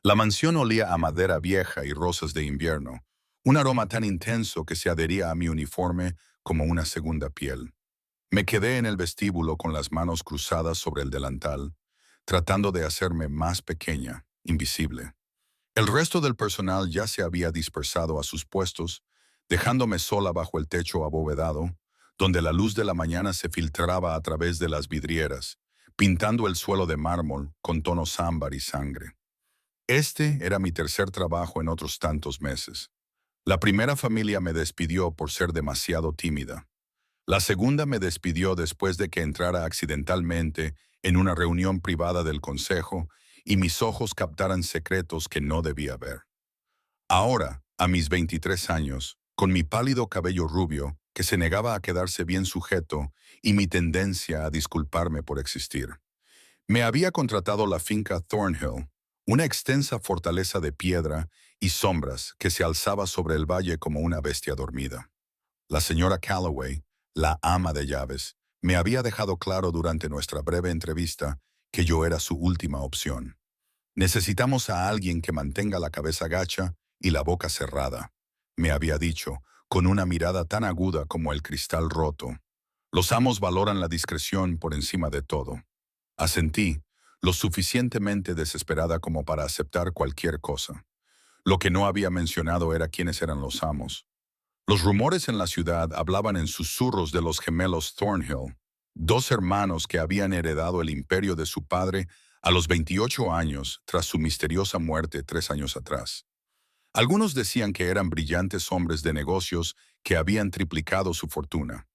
La mansión olía a madera vieja y rosas de invierno, un aroma tan intenso que se adhería a mi uniforme como una segunda piel. Me quedé en el vestíbulo con las manos cruzadas sobre el delantal, tratando de hacerme más pequeña, invisible. El resto del personal ya se había dispersado a sus puestos, dejándome sola bajo el techo abovedado, donde la luz de la mañana se filtraba a través de las vidrieras, pintando el suelo de mármol con tonos ámbar y sangre. Este era mi tercer trabajo en otros tantos meses. La primera familia me despidió por ser demasiado tímida. La segunda me despidió después de que entrara accidentalmente en una reunión privada del consejo y mis ojos captaran secretos que no debía ver. Ahora, a mis 23 años, con mi pálido cabello rubio, que se negaba a quedarse bien sujeto, y mi tendencia a disculparme por existir, me había contratado la finca Thornhill, una extensa fortaleza de piedra y sombras que se alzaba sobre el valle como una bestia dormida. La señora Calloway, la ama de llaves, me había dejado claro durante nuestra breve entrevista que yo era su última opción. Necesitamos a alguien que mantenga la cabeza gacha y la boca cerrada, me había dicho, con una mirada tan aguda como el cristal roto. Los amos valoran la discreción por encima de todo. Asentí, lo suficientemente desesperada como para aceptar cualquier cosa. Lo que no había mencionado era quiénes eran los amos. Los rumores en la ciudad hablaban en susurros de los gemelos Thornhill, dos hermanos que habían heredado el imperio de su padre a los 28 años tras su misteriosa muerte 3 años atrás. Algunos decían que eran brillantes hombres de negocios que habían triplicado su fortuna.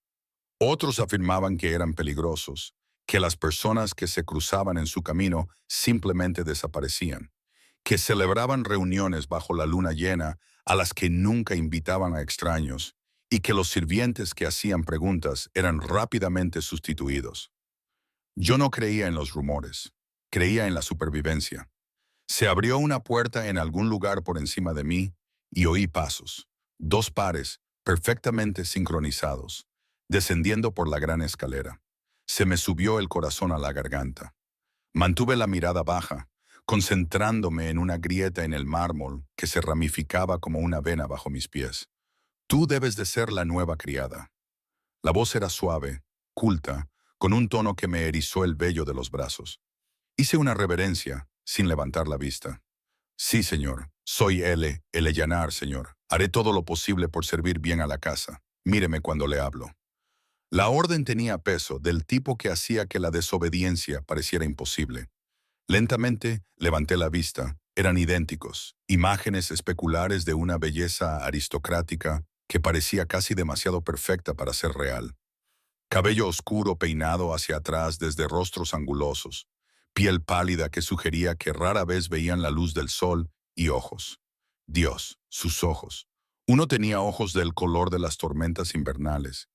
Otros afirmaban que eran peligrosos, que las personas que se cruzaban en su camino simplemente desaparecían, que celebraban reuniones bajo la luna llena a las que nunca invitaban a extraños, y que los sirvientes que hacían preguntas eran rápidamente sustituidos. Yo no creía en los rumores, creía en la supervivencia. Se abrió una puerta en algún lugar por encima de mí y oí pasos, dos pares, perfectamente sincronizados, descendiendo por la gran escalera. Se me subió el corazón a la garganta. Mantuve la mirada baja, concentrándome en una grieta en el mármol que se ramificaba como una vena bajo mis pies. Tú debes de ser la nueva criada. La voz era suave, culta, con un tono que me erizó el vello de los brazos. Hice una reverencia, sin levantar la vista. Sí, señor. Soy Eleyanar, señor. Haré todo lo posible por servir bien a la casa. Míreme cuando le hablo. La orden tenía peso, del tipo que hacía que la desobediencia pareciera imposible. Lentamente levanté la vista. Eran idénticos, imágenes especulares de una belleza aristocrática que parecía casi demasiado perfecta para ser real. Cabello oscuro peinado hacia atrás desde rostros angulosos, piel pálida que sugería que rara vez veían la luz del sol y ojos. Dios, sus ojos. Uno tenía ojos del color de las tormentas invernales,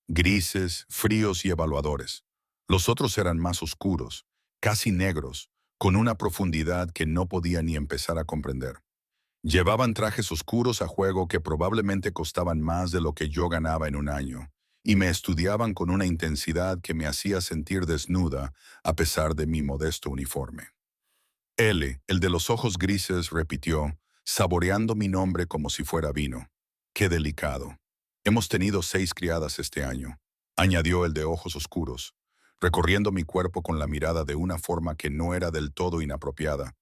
grises, fríos y evaluadores. Los otros eran más oscuros, casi negros, con una profundidad que no podía ni empezar a comprender. Llevaban trajes oscuros a juego que probablemente costaban más de lo que yo ganaba en un año, y me estudiaban con una intensidad que me hacía sentir desnuda a pesar de mi modesto uniforme. L, el de los ojos grises, repitió, saboreando mi nombre como si fuera vino. Qué delicado. Hemos tenido 6 criadas este año, añadió el de ojos oscuros, recorriendo mi cuerpo con la mirada de una forma que no era del todo inapropiada,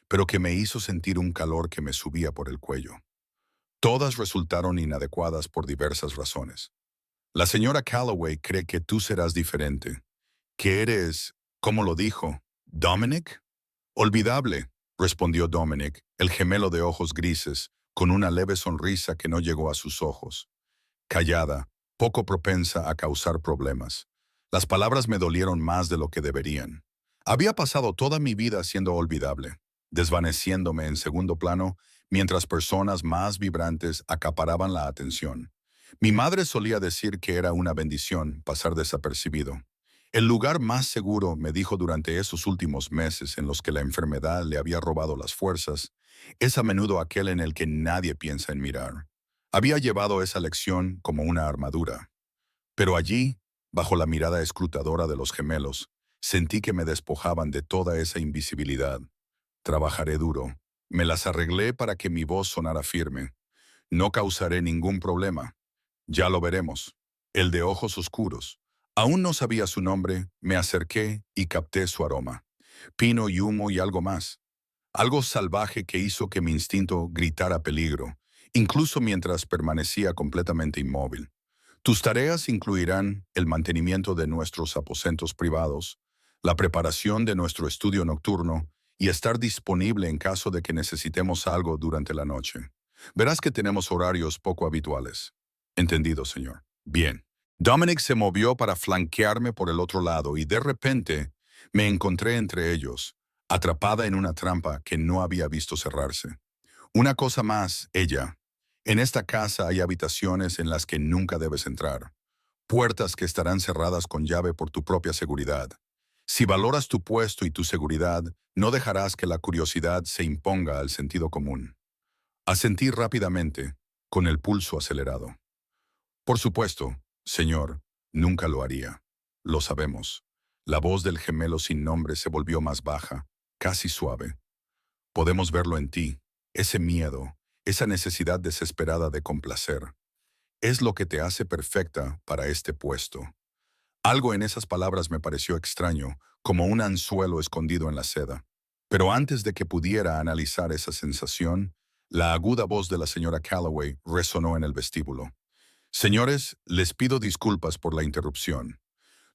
pero que me hizo sentir un calor que me subía por el cuello. Todas resultaron inadecuadas por diversas razones. La señora Calloway cree que tú serás diferente, que eres, ¿cómo lo dijo? ¿Dominic? Olvidable, respondió Dominic, el gemelo de ojos grises, con una leve sonrisa que no llegó a sus ojos. Callada, poco propensa a causar problemas. Las palabras me dolieron más de lo que deberían. Había pasado toda mi vida siendo olvidable, desvaneciéndome en segundo plano mientras personas más vibrantes acaparaban la atención. Mi madre solía decir que era una bendición pasar desapercibido. El lugar más seguro, me dijo durante esos últimos meses en los que la enfermedad le había robado las fuerzas, es a menudo aquel en el que nadie piensa en mirar. Había llevado esa lección como una armadura. Pero allí, bajo la mirada escrutadora de los gemelos, sentí que me despojaban de toda esa invisibilidad. Trabajaré duro, Me las arreglé para que mi voz sonara firme. No causaré ningún problema. Ya lo veremos. El de ojos oscuros. Aún no sabía su nombre, me acerqué y capté su aroma. Pino y humo y algo más. Algo salvaje que hizo que mi instinto gritara peligro, incluso mientras permanecía completamente inmóvil. Tus tareas incluirán el mantenimiento de nuestros aposentos privados, la preparación de nuestro estudio nocturno y estar disponible en caso de que necesitemos algo durante la noche. Verás que tenemos horarios poco habituales. Entendido, señor. Bien. Dominic se movió para flanquearme por el otro lado y de repente me encontré entre ellos, atrapada en una trampa que no había visto cerrarse. Una cosa más, ella. En esta casa hay habitaciones en las que nunca debes entrar, puertas que estarán cerradas con llave por tu propia seguridad. Si valoras tu puesto y tu seguridad, no dejarás que la curiosidad se imponga al sentido común. Asentí rápidamente, con el pulso acelerado. Por supuesto, señor, nunca lo haría. Lo sabemos. La voz del gemelo sin nombre se volvió más baja, casi suave. Podemos verlo en ti, ese miedo, esa necesidad desesperada de complacer. Es lo que te hace perfecta para este puesto. Algo en esas palabras me pareció extraño, como un anzuelo escondido en la seda. Pero antes de que pudiera analizar esa sensación, la aguda voz de la señora Calloway resonó en el vestíbulo. Señores, les pido disculpas por la interrupción.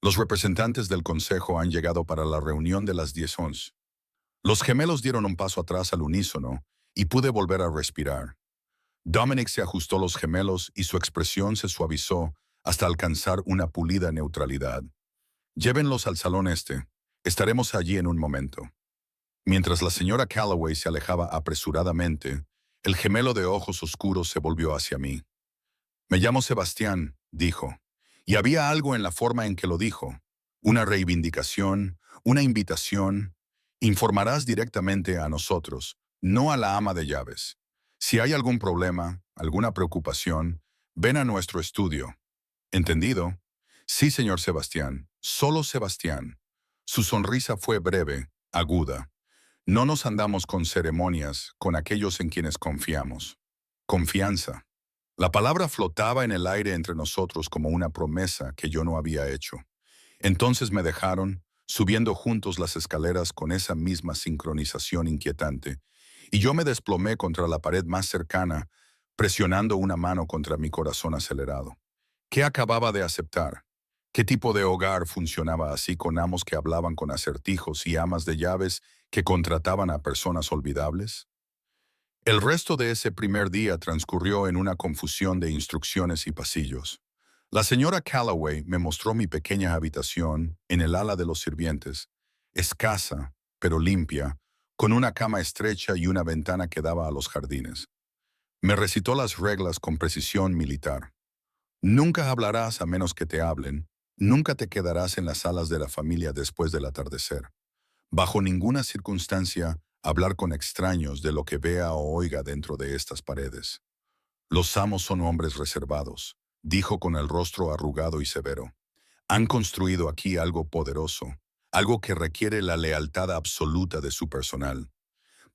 Los representantes del consejo han llegado para la reunión de las 10:11. Los gemelos dieron un paso atrás al unísono y pude volver a respirar. Dominic se ajustó los gemelos y su expresión se suavizó hasta alcanzar una pulida neutralidad. Llévenlos al salón este. Estaremos allí en un momento. Mientras la señora Calloway se alejaba apresuradamente, el gemelo de ojos oscuros se volvió hacia mí. Me llamo Sebastián, dijo, y había algo en la forma en que lo dijo. Una reivindicación, una invitación. Informarás directamente a nosotros, no a la ama de llaves. Si hay algún problema, alguna preocupación, ven a nuestro estudio. ¿Entendido? Sí, señor Sebastián, solo Sebastián. Su sonrisa fue breve, aguda. No nos andamos con ceremonias con aquellos en quienes confiamos. Confianza. La palabra flotaba en el aire entre nosotros como una promesa que yo no había hecho. Entonces me dejaron, subiendo juntos las escaleras con esa misma sincronización inquietante, y yo me desplomé contra la pared más cercana, presionando una mano contra mi corazón acelerado. ¿Qué acababa de aceptar? ¿Qué tipo de hogar funcionaba así con amos que hablaban con acertijos y amas de llaves que contrataban a personas olvidables? El resto de ese primer día transcurrió en una confusión de instrucciones y pasillos. La señora Calloway me mostró mi pequeña habitación en el ala de los sirvientes, escasa, pero limpia, con una cama estrecha y una ventana que daba a los jardines. Me recitó las reglas con precisión militar. Nunca hablarás a menos que te hablen, nunca te quedarás en las salas de la familia después del atardecer. Bajo ninguna circunstancia hablar con extraños de lo que vea o oiga dentro de estas paredes. Los amos son hombres reservados, dijo con el rostro arrugado y severo. Han construido aquí algo poderoso, algo que requiere la lealtad absoluta de su personal.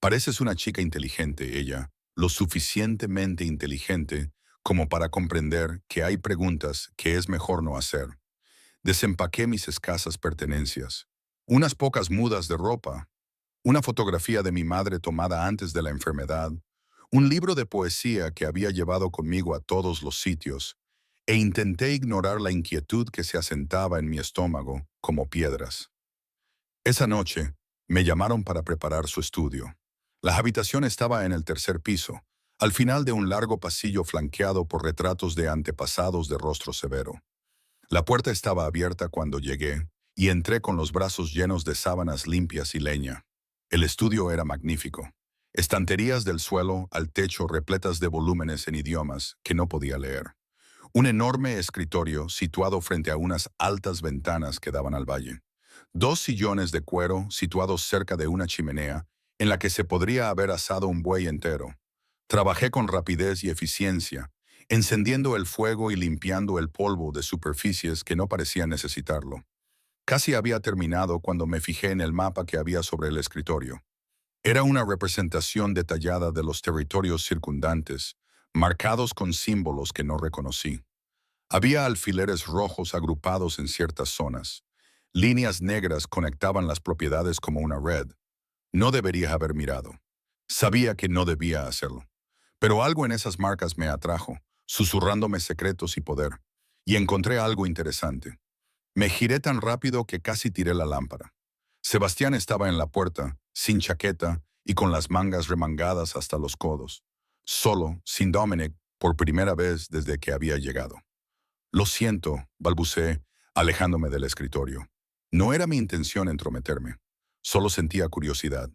Pareces una chica inteligente, ella, lo suficientemente inteligente como para comprender que hay preguntas que es mejor no hacer. Desempaqué mis escasas pertenencias. Unas pocas mudas de ropa, una fotografía de mi madre tomada antes de la enfermedad, un libro de poesía que había llevado conmigo a todos los sitios, e intenté ignorar la inquietud que se asentaba en mi estómago como piedras. Esa noche, me llamaron para preparar su estudio. La habitación estaba en el tercer piso, al final de un largo pasillo flanqueado por retratos de antepasados de rostro severo. La puerta estaba abierta cuando llegué, y entré con los brazos llenos de sábanas limpias y leña. El estudio era magnífico. Estanterías del suelo al techo repletas de volúmenes en idiomas que no podía leer. Un enorme escritorio situado frente a unas altas ventanas que daban al valle. Dos sillones de cuero situados cerca de una chimenea en la que se podría haber asado un buey entero. Trabajé con rapidez y eficiencia, encendiendo el fuego y limpiando el polvo de superficies que no parecían necesitarlo. Casi había terminado cuando me fijé en el mapa que había sobre el escritorio. Era una representación detallada de los territorios circundantes, marcados con símbolos que no reconocí. Había alfileres rojos agrupados en ciertas zonas. Líneas negras conectaban las propiedades como una red. No debería haber mirado. Sabía que no debía hacerlo. Pero algo en esas marcas me atrajo, susurrándome secretos y poder. Y encontré algo interesante. Me giré tan rápido que casi tiré la lámpara. Sebastián estaba en la puerta, sin chaqueta y con las mangas remangadas hasta los codos. Solo, sin Dominic, por primera vez desde que había llegado. Lo siento, balbuceé, alejándome del escritorio. No era mi intención entrometerme. Solo sentía curiosidad.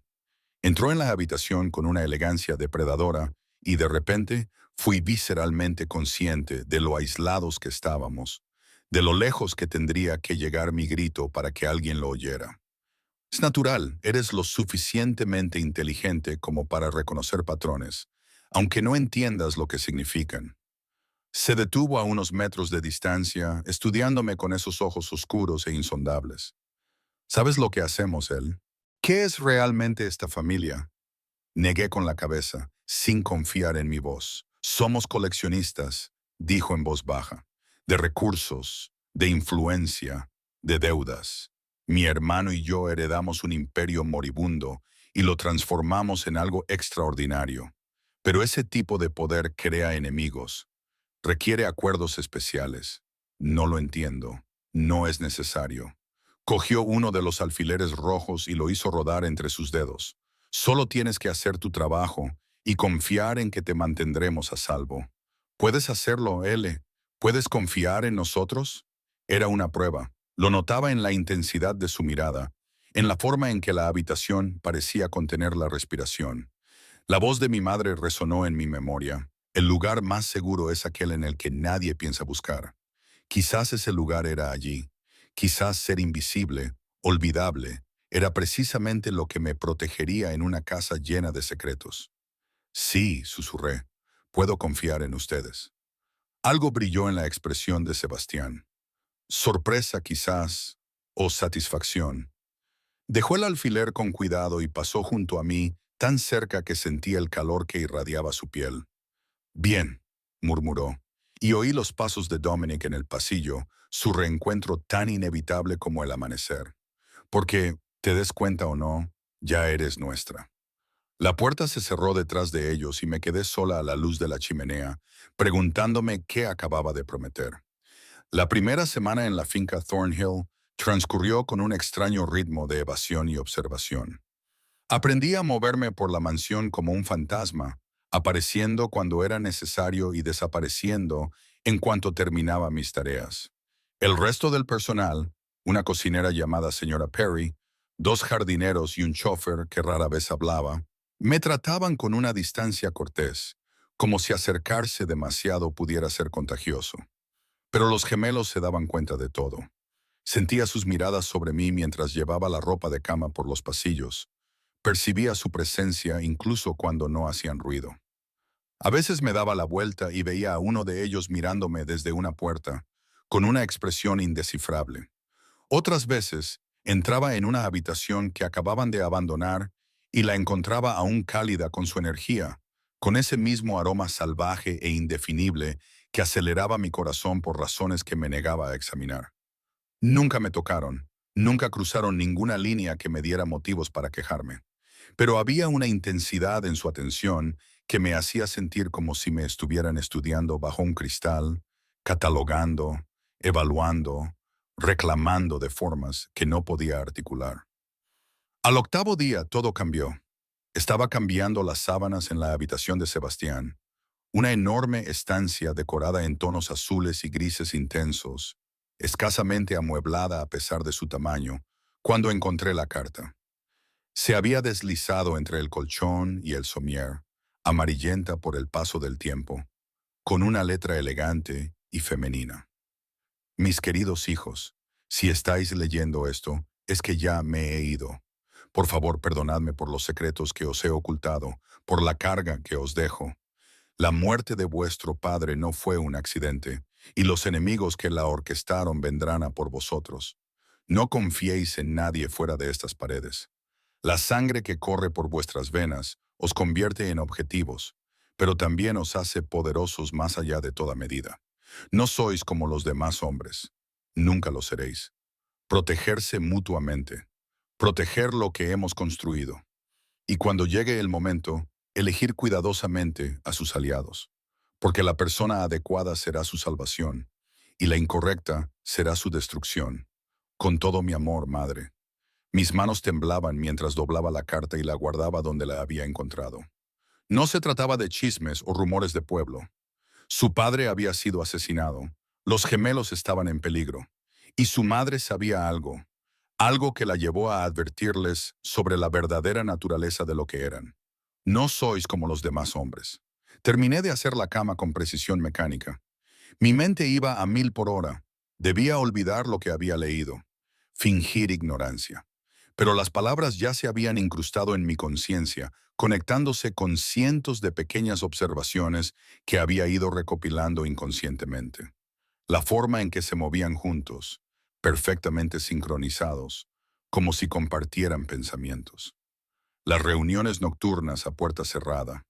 Entró en la habitación con una elegancia depredadora y de repente fui visceralmente consciente de lo aislados que estábamos, de lo lejos que tendría que llegar mi grito para que alguien lo oyera. Es natural, eres lo suficientemente inteligente como para reconocer patrones, aunque no entiendas lo que significan. Se detuvo a unos metros de distancia, estudiándome con esos ojos oscuros e insondables. ¿Sabes lo que hacemos, él? ¿Qué es realmente esta familia? Negué con la cabeza, sin confiar en mi voz. Somos coleccionistas, dijo en voz baja, de recursos, de influencia, de deudas. Mi hermano y yo heredamos un imperio moribundo y lo transformamos en algo extraordinario. Pero ese tipo de poder crea enemigos. Requiere acuerdos especiales. No lo entiendo. No es necesario. Cogió uno de los alfileres rojos y lo hizo rodar entre sus dedos. Solo tienes que hacer tu trabajo y confiar en que te mantendremos a salvo. ¿Puedes hacerlo, L? ¿Puedes confiar en nosotros? Era una prueba. Lo notaba en la intensidad de su mirada, en la forma en que la habitación parecía contener la respiración. La voz de mi madre resonó en mi memoria. El lugar más seguro es aquel en el que nadie piensa buscar. Quizás ese lugar era allí. Quizás ser invisible, olvidable, era precisamente lo que me protegería en una casa llena de secretos. Sí, susurré, puedo confiar en ustedes. Algo brilló en la expresión de Sebastián. Sorpresa quizás, o satisfacción. Dejó el alfiler con cuidado y pasó junto a mí, tan cerca que sentía el calor que irradiaba su piel. Bien, murmuró, y oí los pasos de Dominic en el pasillo, su reencuentro tan inevitable como el amanecer. Porque, te des cuenta o no, ya eres nuestra. La puerta se cerró detrás de ellos y me quedé sola a la luz de la chimenea, preguntándome qué acababa de prometer. La primera semana en la finca Thornhill transcurrió con un extraño ritmo de evasión y observación. Aprendí a moverme por la mansión como un fantasma, apareciendo cuando era necesario y desapareciendo en cuanto terminaba mis tareas. El resto del personal, una cocinera llamada señora Perry, dos jardineros y un chofer que rara vez hablaba, me trataban con una distancia cortés, como si acercarse demasiado pudiera ser contagioso. Pero los gemelos se daban cuenta de todo. Sentía sus miradas sobre mí mientras llevaba la ropa de cama por los pasillos. Percibía su presencia incluso cuando no hacían ruido. A veces me daba la vuelta y veía a uno de ellos mirándome desde una puerta, con una expresión indescifrable. Otras veces entraba en una habitación que acababan de abandonar y la encontraba aún cálida con su energía, con ese mismo aroma salvaje e indefinible que aceleraba mi corazón por razones que me negaba a examinar. Nunca me tocaron, nunca cruzaron ninguna línea que me diera motivos para quejarme. Pero había una intensidad en su atención que me hacía sentir como si me estuvieran estudiando bajo un cristal, catalogando, evaluando, reclamando de formas que no podía articular. Al octavo día todo cambió. Estaba cambiando las sábanas en la habitación de Sebastián, una enorme estancia decorada en tonos azules y grises intensos, escasamente amueblada a pesar de su tamaño, cuando encontré la carta. Se había deslizado entre el colchón y el somier, amarillenta por el paso del tiempo, con una letra elegante y femenina. Mis queridos hijos, si estáis leyendo esto, es que ya me he ido. Por favor, perdonadme por los secretos que os he ocultado, por la carga que os dejo. La muerte de vuestro padre no fue un accidente, y los enemigos que la orquestaron vendrán a por vosotros. No confiéis en nadie fuera de estas paredes. La sangre que corre por vuestras venas os convierte en objetivos, pero también os hace poderosos más allá de toda medida. No sois como los demás hombres. Nunca lo seréis. Protegerse mutuamente. Proteger lo que hemos construido. Y cuando llegue el momento, elegir cuidadosamente a sus aliados, porque la persona adecuada será su salvación, y la incorrecta será su destrucción. Con todo mi amor, madre. Mis manos temblaban mientras doblaba la carta y la guardaba donde la había encontrado. No se trataba de chismes o rumores de pueblo. Su padre había sido asesinado, los gemelos estaban en peligro, y su madre sabía algo, algo que la llevó a advertirles sobre la verdadera naturaleza de lo que eran. No sois como los demás hombres. Terminé de hacer la cama con precisión mecánica. Mi mente iba a 1000 por hora. Debía olvidar lo que había leído, fingir ignorancia. Pero las palabras ya se habían incrustado en mi conciencia, conectándose con cientos de pequeñas observaciones que había ido recopilando inconscientemente. La forma en que se movían juntos, perfectamente sincronizados, como si compartieran pensamientos. Las reuniones nocturnas a puerta cerrada,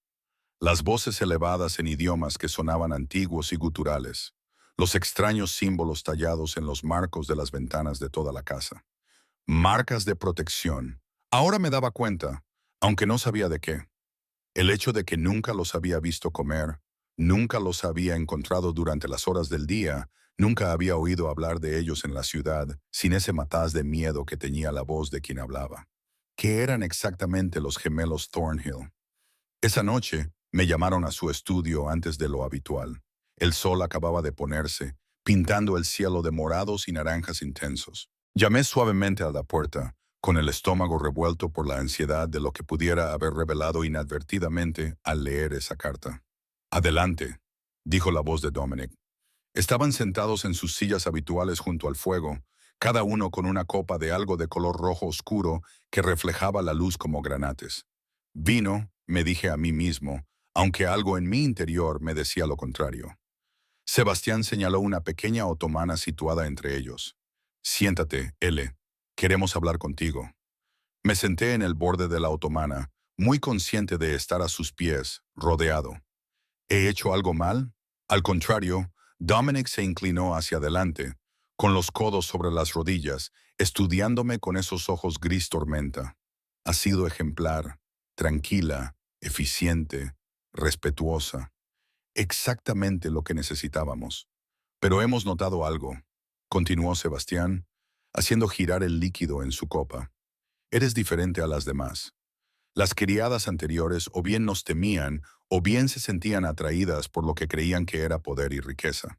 las voces elevadas en idiomas que sonaban antiguos y guturales, los extraños símbolos tallados en los marcos de las ventanas de toda la casa. Marcas de protección. Ahora me daba cuenta, aunque no sabía de qué. El hecho de que nunca los había visto comer, nunca los había encontrado durante las horas del día, nunca había oído hablar de ellos en la ciudad, sin ese mataz de miedo que teñía la voz de quien hablaba. ¿Qué eran exactamente los gemelos Thornhill? Esa noche me llamaron a su estudio antes de lo habitual. El sol acababa de ponerse, pintando el cielo de morados y naranjas intensos. Llamé suavemente a la puerta, con el estómago revuelto por la ansiedad de lo que pudiera haber revelado inadvertidamente al leer esa carta. Adelante, dijo la voz de Dominic. Estaban sentados en sus sillas habituales junto al fuego, cada uno con una copa de algo de color rojo oscuro que reflejaba la luz como granates. Vino, me dije a mí mismo, aunque algo en mi interior me decía lo contrario. Sebastián señaló una pequeña otomana situada entre ellos. Siéntate, L. Queremos hablar contigo. Me senté en el borde de la otomana, muy consciente de estar a sus pies, rodeado. ¿He hecho algo mal? Al contrario, Dominic se inclinó hacia adelante, con los codos sobre las rodillas, estudiándome con esos ojos gris tormenta. Ha sido ejemplar, tranquila, eficiente, respetuosa. Exactamente lo que necesitábamos. Pero hemos notado algo, continuó Sebastián, haciendo girar el líquido en su copa. Eres diferente a las demás. Las criadas anteriores o bien nos temían o bien se sentían atraídas por lo que creían que era poder y riqueza.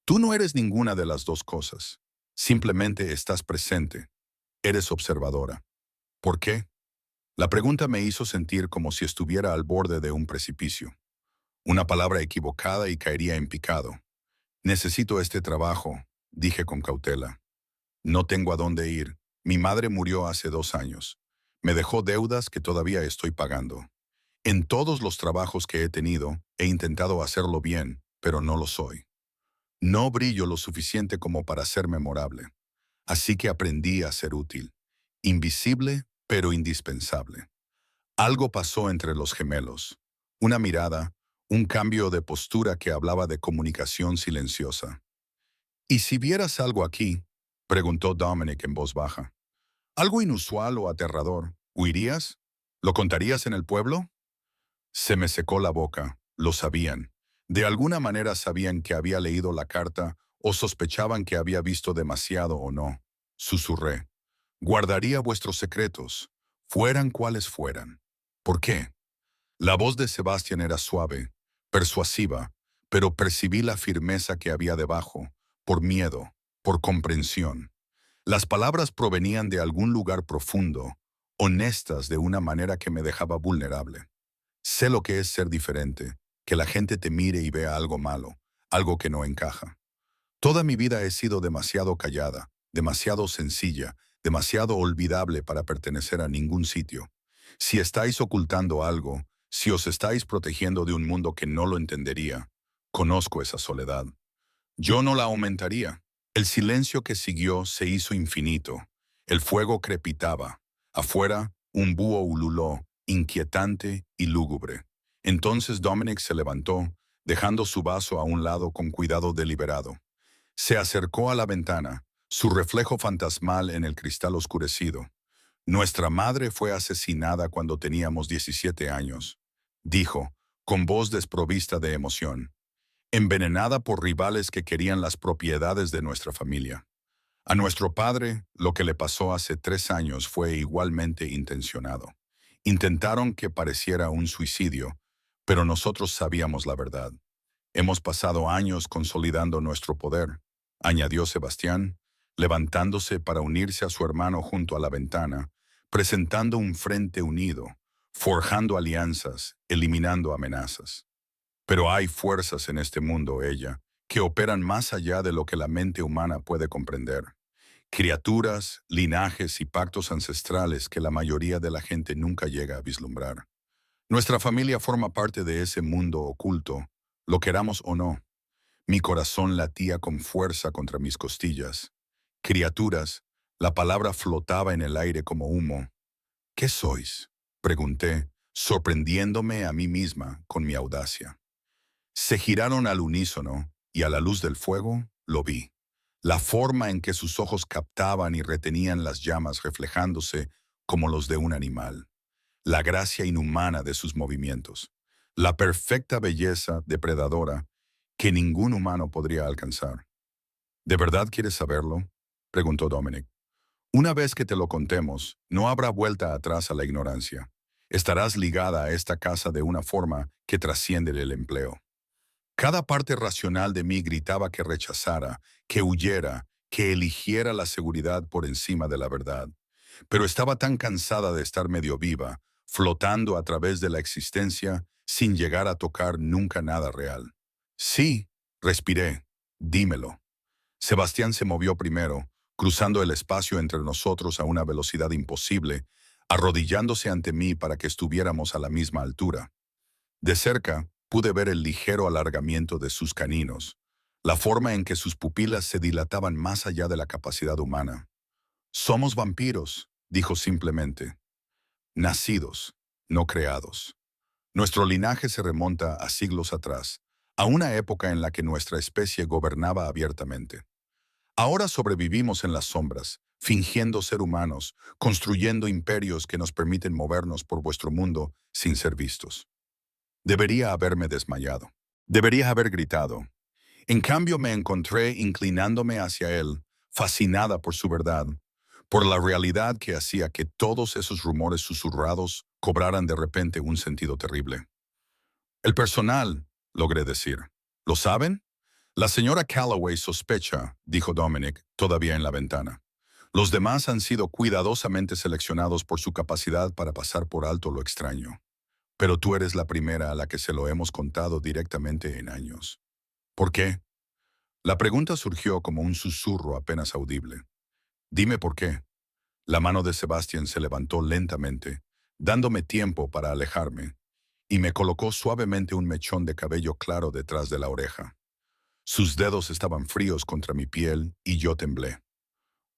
Tú no eres ninguna de las dos cosas. Simplemente estás presente. Eres observadora. ¿Por qué? La pregunta me hizo sentir como si estuviera al borde de un precipicio. Una palabra equivocada y caería en picado. Necesito este trabajo, dije con cautela. No tengo a dónde ir. Mi madre murió hace 2 años. Me dejó deudas que todavía estoy pagando. En todos los trabajos que he tenido, he intentado hacerlo bien, pero no lo soy. No brillo lo suficiente como para ser memorable. Así que aprendí a ser útil. Invisible, pero indispensable. Algo pasó entre los gemelos. Una mirada, un cambio de postura que hablaba de comunicación silenciosa. ¿Y si vieras algo aquí? Preguntó Dominic en voz baja. ¿Algo inusual o aterrador? ¿Huirías? ¿Lo contarías en el pueblo? Se me secó la boca. Lo sabían. De alguna manera sabían que había leído la carta o sospechaban que había visto demasiado o no. Susurré. Guardaría vuestros secretos, fueran cuales fueran. ¿Por qué? La voz de Sebastián era suave, persuasiva, pero percibí la firmeza que había debajo, por miedo, por comprensión. Las palabras provenían de algún lugar profundo, honestas de una manera que me dejaba vulnerable. Sé lo que es ser diferente, que la gente te mire y vea algo malo, algo que no encaja. Toda mi vida he sido demasiado callada, demasiado sencilla, demasiado olvidable para pertenecer a ningún sitio. Si estáis ocultando algo, si os estáis protegiendo de un mundo que no lo entendería, conozco esa soledad. Yo no la aumentaría. El silencio que siguió se hizo infinito. El fuego crepitaba. Afuera, un búho ululó, inquietante y lúgubre. Entonces Dominic se levantó, dejando su vaso a un lado con cuidado deliberado. Se acercó a la ventana, su reflejo fantasmal en el cristal oscurecido. Nuestra madre fue asesinada cuando teníamos 17 años, dijo, con voz desprovista de emoción, envenenada por rivales que querían las propiedades de nuestra familia. A nuestro padre, lo que le pasó hace 3 años fue igualmente intencionado. Intentaron que pareciera un suicidio, pero nosotros sabíamos la verdad. Hemos pasado años consolidando nuestro poder, añadió Sebastián, levantándose para unirse a su hermano junto a la ventana, presentando un frente unido, forjando alianzas, eliminando amenazas. Pero hay fuerzas en este mundo, ella, que operan más allá de lo que la mente humana puede comprender. Criaturas, linajes y pactos ancestrales que la mayoría de la gente nunca llega a vislumbrar. Nuestra familia forma parte de ese mundo oculto, lo queramos o no. Mi corazón latía con fuerza contra mis costillas. Criaturas, la palabra flotaba en el aire como humo. ¿Qué sois?, pregunté, sorprendiéndome a mí misma con mi audacia. Se giraron al unísono y a la luz del fuego lo vi. La forma en que sus ojos captaban y retenían las llamas reflejándose como los de un animal. La gracia inhumana de sus movimientos. La perfecta belleza depredadora que ningún humano podría alcanzar. ¿De verdad quieres saberlo?, preguntó Dominic. Una vez que te lo contemos, no habrá vuelta atrás a la ignorancia. Estarás ligada a esta casa de una forma que trasciende el empleo. Cada parte racional de mí gritaba que rechazara, que huyera, que eligiera la seguridad por encima de la verdad. Pero estaba tan cansada de estar medio viva, flotando a través de la existencia, sin llegar a tocar nunca nada real. Sí, respiré. Dímelo. Sebastián se movió primero, cruzando el espacio entre nosotros a una velocidad imposible, arrodillándose ante mí para que estuviéramos a la misma altura. De cerca, pude ver el ligero alargamiento de sus caninos, la forma en que sus pupilas se dilataban más allá de la capacidad humana. Somos vampiros, dijo simplemente. Nacidos, no creados. Nuestro linaje se remonta a siglos atrás, a una época en la que nuestra especie gobernaba abiertamente. Ahora sobrevivimos en las sombras, fingiendo ser humanos, construyendo imperios que nos permiten movernos por vuestro mundo sin ser vistos. Debería haberme desmayado. Debería haber gritado. En cambio me encontré inclinándome hacia él, fascinada por su verdad, por la realidad que hacía que todos esos rumores susurrados cobraran de repente un sentido terrible. El personal, logré decir. ¿Lo saben? La señora Calloway sospecha, dijo Dominic, todavía en la ventana. Los demás han sido cuidadosamente seleccionados por su capacidad para pasar por alto lo extraño. Pero tú eres la primera a la que se lo hemos contado directamente en años. ¿Por qué? La pregunta surgió como un susurro apenas audible. Dime por qué. La mano de Sebastián se levantó lentamente, dándome tiempo para alejarme, y me colocó suavemente un mechón de cabello claro detrás de la oreja. Sus dedos estaban fríos contra mi piel y yo temblé.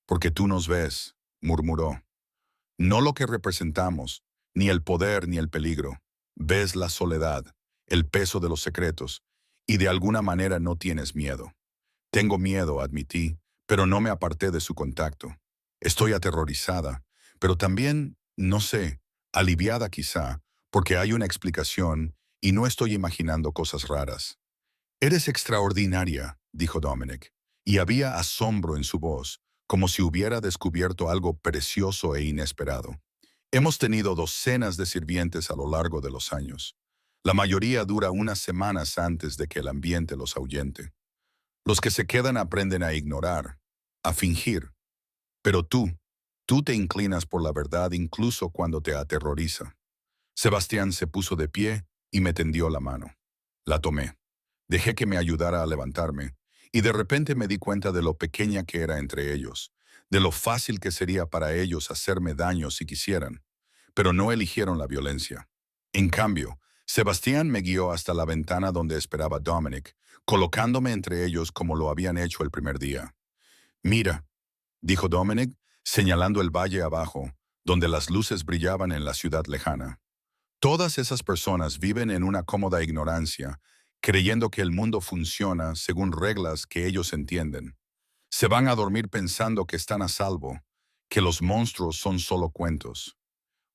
Porque tú nos ves, murmuró. No lo que representamos, ni el poder ni el peligro. Ves la soledad, el peso de los secretos, y de alguna manera no tienes miedo. Tengo miedo, admití, pero no me aparté de su contacto. Estoy aterrorizada, pero también, no sé, aliviada quizá, porque hay una explicación y no estoy imaginando cosas raras. Eres extraordinaria, dijo Dominic, y había asombro en su voz, como si hubiera descubierto algo precioso e inesperado. Hemos tenido docenas de sirvientes a lo largo de los años. La mayoría dura unas semanas antes de que el ambiente los ahuyente. Los que se quedan aprenden a ignorar, a fingir. Pero tú te inclinas por la verdad incluso cuando te aterroriza. Sebastián se puso de pie y me tendió la mano. La tomé. Dejé que me ayudara a levantarme, y de repente me di cuenta de lo pequeña que era entre ellos, de lo fácil que sería para ellos hacerme daño si quisieran. Pero no eligieron la violencia. En cambio, Sebastián me guió hasta la ventana donde esperaba Dominic, colocándome entre ellos como lo habían hecho el primer día. Mira, dijo Dominic, señalando el valle abajo, donde las luces brillaban en la ciudad lejana. Todas esas personas viven en una cómoda ignorancia, creyendo que el mundo funciona según reglas que ellos entienden. Se van a dormir pensando que están a salvo, que los monstruos son solo cuentos.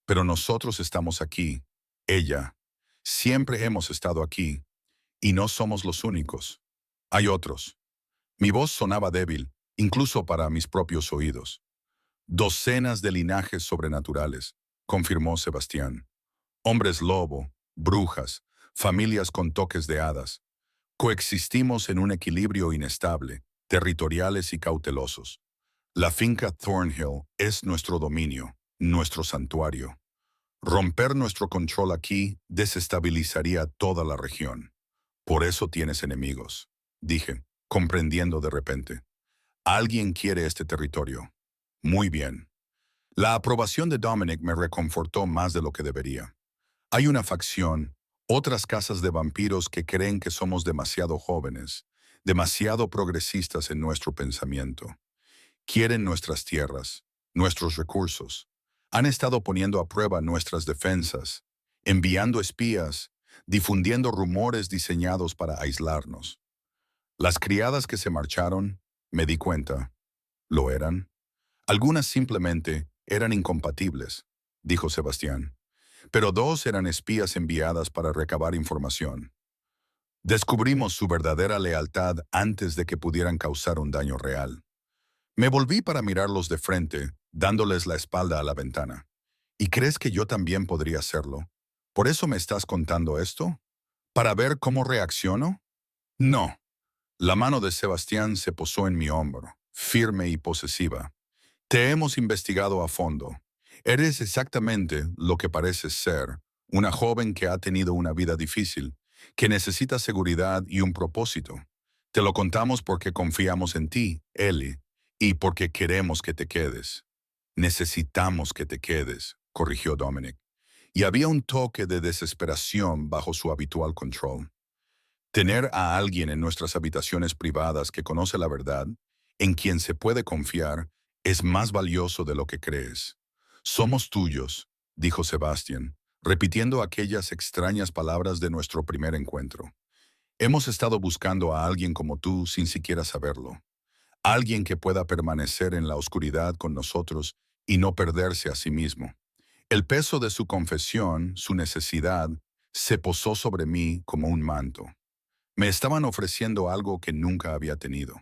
Pero nosotros estamos aquí, ella. Siempre hemos estado aquí, y no somos los únicos. Hay otros. Mi voz sonaba débil, incluso para mis propios oídos. Docenas de linajes sobrenaturales, confirmó Sebastián. Hombres lobo, brujas, familias con toques de hadas. Coexistimos en un equilibrio inestable, territoriales y cautelosos. La finca Thornhill es nuestro dominio, nuestro santuario. Romper nuestro control aquí desestabilizaría toda la región. Por eso tienes enemigos, dije, comprendiendo de repente. Alguien quiere este territorio. Muy bien. La aprobación de Dominic me reconfortó más de lo que debería. Hay una facción, otras casas de vampiros que creen que somos demasiado jóvenes, demasiado progresistas en nuestro pensamiento. Quieren nuestras tierras, nuestros recursos. Han estado poniendo a prueba nuestras defensas, enviando espías, difundiendo rumores diseñados para aislarnos. Las criadas que se marcharon, me di cuenta, lo eran. Algunas simplemente eran incompatibles, dijo Sebastián, pero dos eran espías enviadas para recabar información. Descubrimos su verdadera lealtad antes de que pudieran causar un daño real. Me volví para mirarlos de frente, dándoles la espalda a la ventana. ¿Y crees que yo también podría hacerlo? ¿Por eso me estás contando esto? ¿Para ver cómo reacciono? No. La mano de Sebastián se posó en mi hombro, firme y posesiva. Te hemos investigado a fondo. Eres exactamente lo que pareces ser, una joven que ha tenido una vida difícil, que necesita seguridad y un propósito. Te lo contamos porque confiamos en ti, Ellie, y porque queremos que te quedes. Necesitamos que te quedes, corrigió Dominic, y había un toque de desesperación bajo su habitual control. Tener a alguien en nuestras habitaciones privadas que conoce la verdad, en quien se puede confiar, es más valioso de lo que crees. Somos tuyos, dijo Sebastian, repitiendo aquellas extrañas palabras de nuestro primer encuentro. Hemos estado buscando a alguien como tú sin siquiera saberlo. Alguien que pueda permanecer en la oscuridad con nosotros y no perderse a sí mismo. El peso de su confesión, su necesidad, se posó sobre mí como un manto. Me estaban ofreciendo algo que nunca había tenido.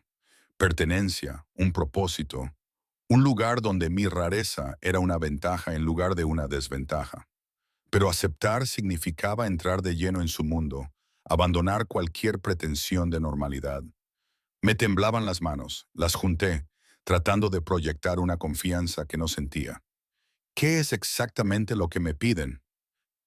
Pertenencia, un propósito, un lugar donde mi rareza era una ventaja en lugar de una desventaja. Pero aceptar significaba entrar de lleno en su mundo, abandonar cualquier pretensión de normalidad. Me temblaban las manos, las junté, tratando de proyectar una confianza que no sentía. ¿Qué es exactamente lo que me piden?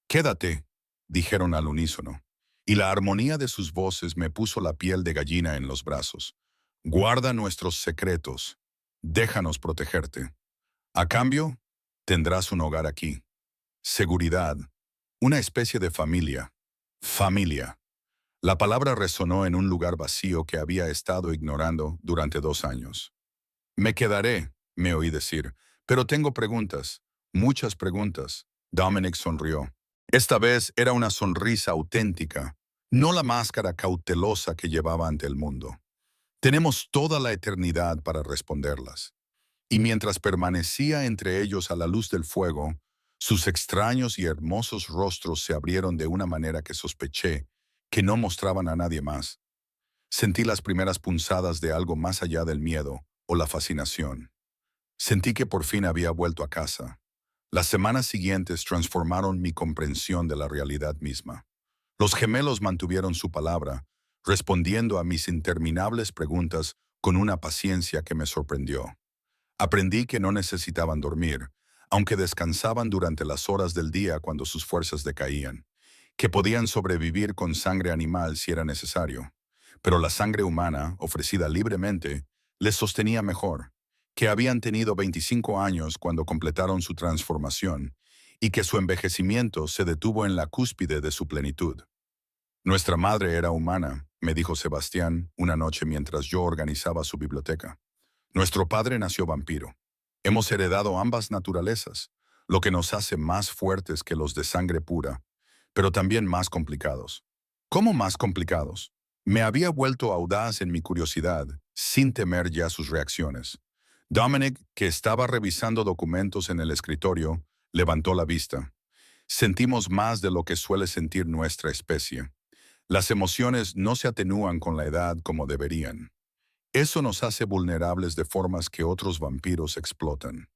Quédate, dijeron al unísono, y la armonía de sus voces me puso la piel de gallina en los brazos. Guarda nuestros secretos, déjanos protegerte. A cambio, tendrás un hogar aquí. Seguridad, una especie de familia. Familia. La palabra resonó en un lugar vacío que había estado ignorando durante 2 años. Me quedaré, me oí decir, pero tengo preguntas, muchas preguntas. Dominic sonrió. Esta vez era una sonrisa auténtica, no la máscara cautelosa que llevaba ante el mundo. Tenemos toda la eternidad para responderlas. Y mientras permanecía entre ellos a la luz del fuego, sus extraños y hermosos rostros se abrieron de una manera que sospeché que no mostraban a nadie más. Sentí las primeras punzadas de algo más allá del miedo o la fascinación. Sentí que por fin había vuelto a casa. Las semanas siguientes transformaron mi comprensión de la realidad misma. Los gemelos mantuvieron su palabra, respondiendo a mis interminables preguntas con una paciencia que me sorprendió. Aprendí que no necesitaban dormir, aunque descansaban durante las horas del día cuando sus fuerzas decaían, que podían sobrevivir con sangre animal si era necesario, pero la sangre humana, ofrecida libremente, les sostenía mejor, que habían tenido 25 años cuando completaron su transformación y que su envejecimiento se detuvo en la cúspide de su plenitud. Nuestra madre era humana, me dijo Sebastián una noche mientras yo organizaba su biblioteca. Nuestro padre nació vampiro. Hemos heredado ambas naturalezas. lo que nos hace más fuertes que los de sangre pura, pero también más complicados. ¿Cómo más complicados? Me había vuelto audaz en mi curiosidad, sin temer ya sus reacciones. Dominic, que estaba revisando documentos en el escritorio, levantó la vista. Sentimos más de lo que suele sentir nuestra especie. Las emociones no se atenúan con la edad como deberían. Eso nos hace vulnerables de formas que otros vampiros explotan.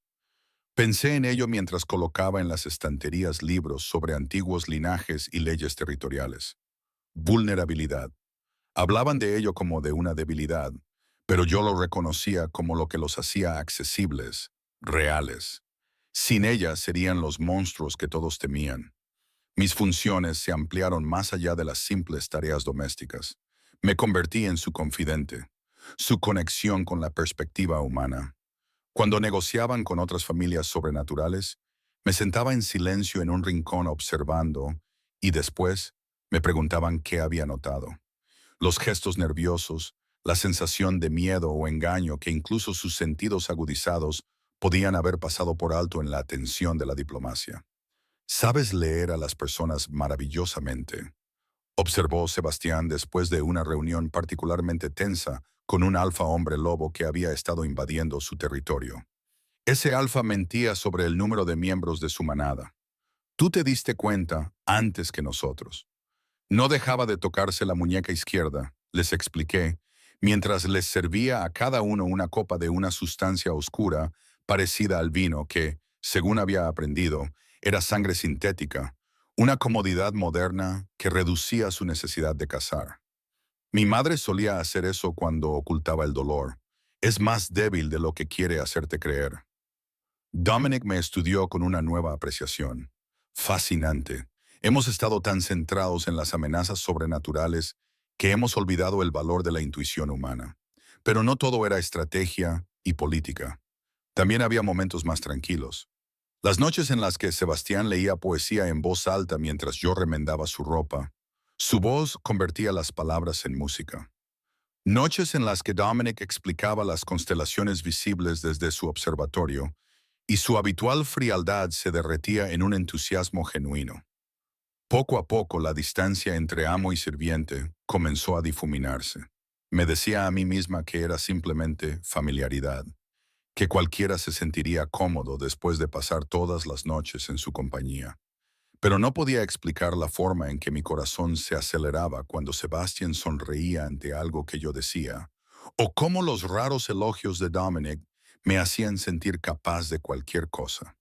Pensé en ello mientras colocaba en las estanterías libros sobre antiguos linajes y leyes territoriales. Vulnerabilidad. Hablaban de ello como de una debilidad, pero yo lo reconocía como lo que los hacía accesibles, reales. Sin ella serían los monstruos que todos temían. Mis funciones se ampliaron más allá de las simples tareas domésticas. Me convertí en su confidente, su conexión con la perspectiva humana. Cuando negociaban con otras familias sobrenaturales, me sentaba en silencio en un rincón observando y después me preguntaban qué había notado. Los gestos nerviosos, la sensación de miedo o engaño que incluso sus sentidos agudizados podían haber pasado por alto en la atención de la diplomacia. Sabes leer a las personas maravillosamente, observó Sebastián después de una reunión particularmente tensa con un alfa hombre lobo que había estado invadiendo su territorio. Ese alfa mentía sobre el número de miembros de su manada. Tú te diste cuenta antes que nosotros. No dejaba de tocarse la muñeca izquierda, les expliqué, mientras les servía a cada uno una copa de una sustancia oscura parecida al vino que, según había aprendido, era sangre sintética, una comodidad moderna que reducía su necesidad de cazar. Mi madre solía hacer eso cuando ocultaba el dolor. Es más débil de lo que quiere hacerte creer. Dominic me estudió con una nueva apreciación. Fascinante. Hemos estado tan centrados en las amenazas sobrenaturales que hemos olvidado el valor de la intuición humana. Pero no todo era estrategia y política. También había momentos más tranquilos. Las noches en las que Sebastián leía poesía en voz alta mientras yo remendaba su ropa. Su voz convertía las palabras en música. Noches en las que Dominic explicaba las constelaciones visibles desde su observatorio y su habitual frialdad se derretía en un entusiasmo genuino. Poco a poco la distancia entre amo y sirviente comenzó a difuminarse. Me decía a mí misma que era simplemente familiaridad, que cualquiera se sentiría cómodo después de pasar todas las noches en su compañía. Pero no podía explicar la forma en que mi corazón se aceleraba cuando Sebastian sonreía ante algo que yo decía, o cómo los raros elogios de Dominic me hacían sentir capaz de cualquier cosa.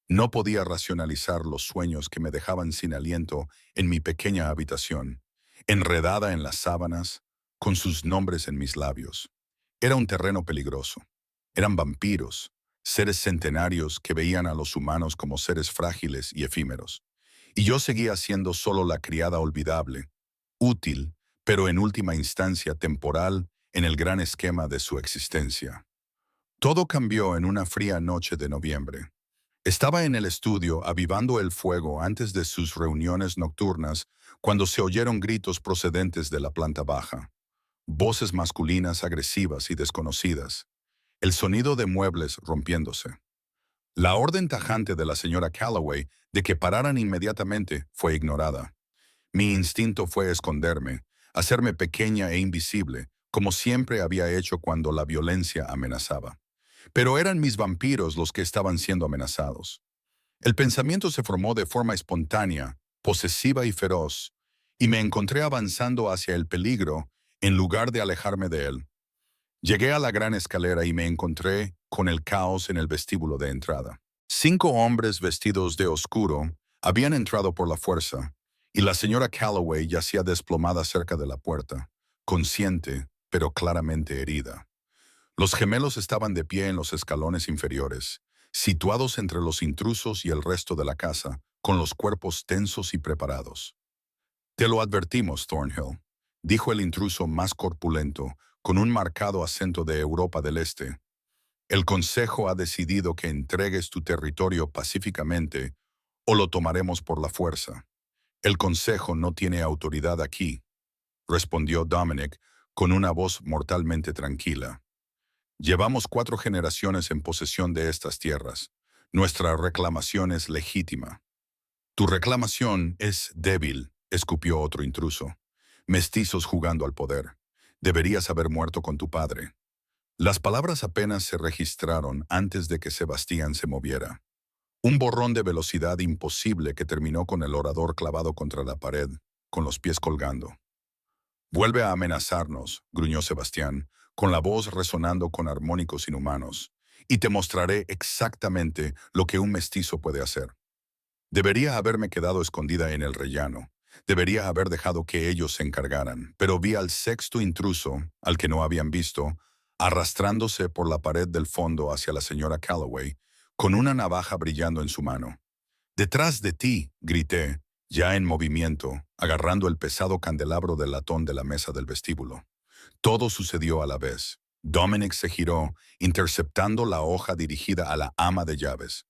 No podía racionalizar los sueños que me dejaban sin aliento en mi pequeña habitación, enredada en las sábanas, con sus nombres en mis labios. Era un terreno peligroso. Eran vampiros, seres centenarios que veían a los humanos como seres frágiles y efímeros. Y yo seguía siendo solo la criada olvidable, útil, pero en última instancia temporal en el gran esquema de su existencia. Todo cambió en una fría noche de noviembre. Estaba en el estudio avivando el fuego antes de sus reuniones nocturnas cuando se oyeron gritos procedentes de la planta baja. Voces masculinas agresivas y desconocidas. El sonido de muebles rompiéndose. La orden tajante de la señora Calloway de que pararan inmediatamente fue ignorada. Mi instinto fue esconderme, hacerme pequeña e invisible, como siempre había hecho cuando la violencia amenazaba. Pero eran mis vampiros los que estaban siendo amenazados. El pensamiento se formó de forma espontánea, posesiva y feroz, y me encontré avanzando hacia el peligro en lugar de alejarme de él. Llegué a la gran escalera y me encontré con el caos en el vestíbulo de entrada. 5 hombres vestidos de oscuro habían entrado por la fuerza, y la señora Calloway yacía desplomada cerca de la puerta, consciente, pero claramente herida. Los gemelos estaban de pie en los escalones inferiores, situados entre los intrusos y el resto de la casa, con los cuerpos tensos y preparados. «Te lo advertimos, Thornhill», dijo el intruso más corpulento, con un marcado acento de Europa del Este. «El Consejo ha decidido que entregues tu territorio pacíficamente o lo tomaremos por la fuerza. El Consejo no tiene autoridad aquí», respondió Dominic con una voz mortalmente tranquila. «Llevamos 4 generaciones en posesión de estas tierras. Nuestra reclamación es legítima. Tu reclamación es débil, escupió otro intruso. Mestizos jugando al poder. Deberías haber muerto con tu padre. Las palabras apenas se registraron antes de que Sebastián se moviera. Un borrón de velocidad imposible que terminó con el orador clavado contra la pared, con los pies colgando. Vuelve a amenazarnos, gruñó Sebastián, con la voz resonando con armónicos inhumanos, y te mostraré exactamente lo que un mestizo puede hacer. Debería haberme quedado escondida en el rellano. Debería haber dejado que ellos se encargaran, pero vi al sexto intruso, al que no habían visto, arrastrándose por la pared del fondo hacia la señora Calloway, con una navaja brillando en su mano. «¡Detrás de ti!», grité, ya en movimiento, agarrando el pesado candelabro de latón de la mesa del vestíbulo. Todo sucedió a la vez. Dominic se giró, interceptando la hoja dirigida a la ama de llaves.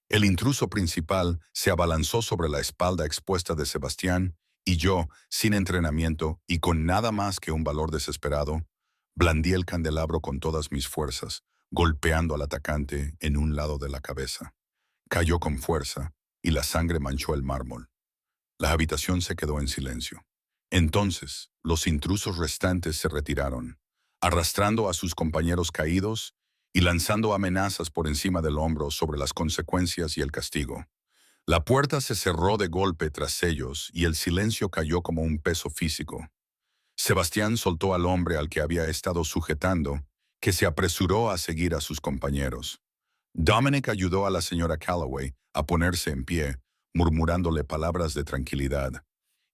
El intruso principal se abalanzó sobre la espalda expuesta de Sebastián, y yo, sin entrenamiento y con nada más que un valor desesperado, blandí el candelabro con todas mis fuerzas, golpeando al atacante en un lado de la cabeza. Cayó con fuerza, y la sangre manchó el mármol. La habitación se quedó en silencio. Entonces, los intrusos restantes se retiraron, arrastrando a sus compañeros caídos y lanzando amenazas por encima del hombro sobre las consecuencias y el castigo. La puerta se cerró de golpe tras ellos y el silencio cayó como un peso físico. Sebastián soltó al hombre al que había estado sujetando, que se apresuró a seguir a sus compañeros. Dominic ayudó a la señora Calloway a ponerse en pie, murmurándole palabras de tranquilidad.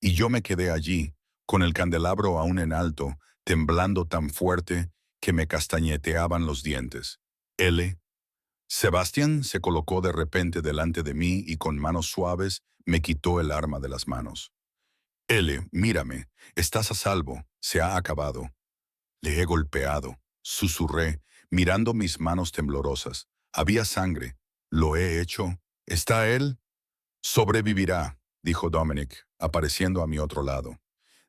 Y yo me quedé allí, con el candelabro aún en alto, temblando tan fuerte que me castañeteaban los dientes. L. Sebastián se colocó de repente delante de mí y con manos suaves me quitó el arma de las manos. L, mírame, estás a salvo, se ha acabado. Le he golpeado, susurré, mirando mis manos temblorosas. Había sangre. ¿Lo he hecho? ¿Está él? Sobrevivirá, dijo Dominic, apareciendo a mi otro lado.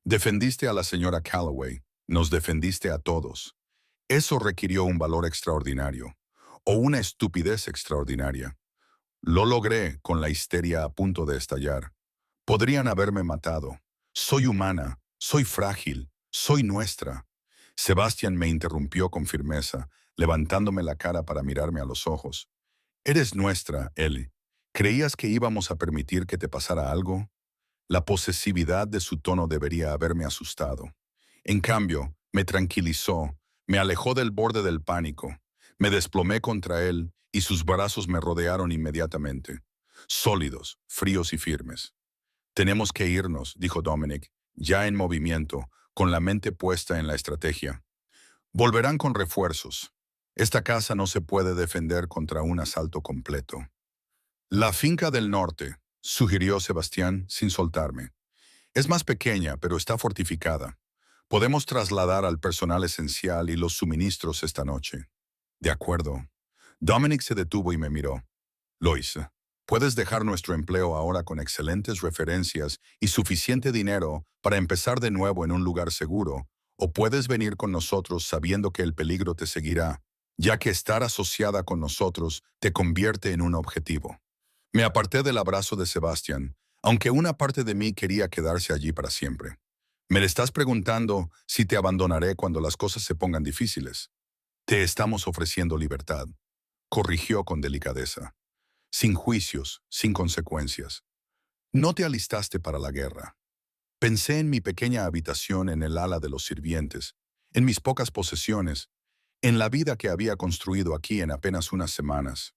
Defendiste a la señora Calloway, nos defendiste a todos. Eso requirió un valor extraordinario, o una estupidez extraordinaria. Lo logré con la histeria a punto de estallar. Podrían haberme matado. Soy humana, soy frágil, soy nuestra. Sebastián me interrumpió con firmeza, levantándome la cara para mirarme a los ojos. Eres nuestra, Ellie. ¿Creías que íbamos a permitir que te pasara algo? La posesividad de su tono debería haberme asustado. En cambio, me tranquilizó, me alejó del borde del pánico. Me desplomé contra él y sus brazos me rodearon inmediatamente, sólidos, fríos y firmes. Tenemos que irnos, dijo Dominic, ya en movimiento, con la mente puesta en la estrategia. Volverán con refuerzos. Esta casa no se puede defender contra un asalto completo. La finca del norte, sugirió Sebastián sin soltarme. Es más pequeña, pero está fortificada. Podemos trasladar al personal esencial y los suministros esta noche. De acuerdo. Dominic se detuvo y me miró. Lois, puedes dejar nuestro empleo ahora con excelentes referencias y suficiente dinero para empezar de nuevo en un lugar seguro, o puedes venir con nosotros sabiendo que el peligro te seguirá, ya que estar asociada con nosotros te convierte en un objetivo. Me aparté del abrazo de Sebastián, aunque una parte de mí quería quedarse allí para siempre. Me estás preguntando si te abandonaré cuando las cosas se pongan difíciles. Te estamos ofreciendo libertad, corrigió con delicadeza. Sin juicios, sin consecuencias. No te alistaste para la guerra. Pensé en mi pequeña habitación en el ala de los sirvientes, en mis pocas posesiones, en la vida que había construido aquí en apenas unas semanas.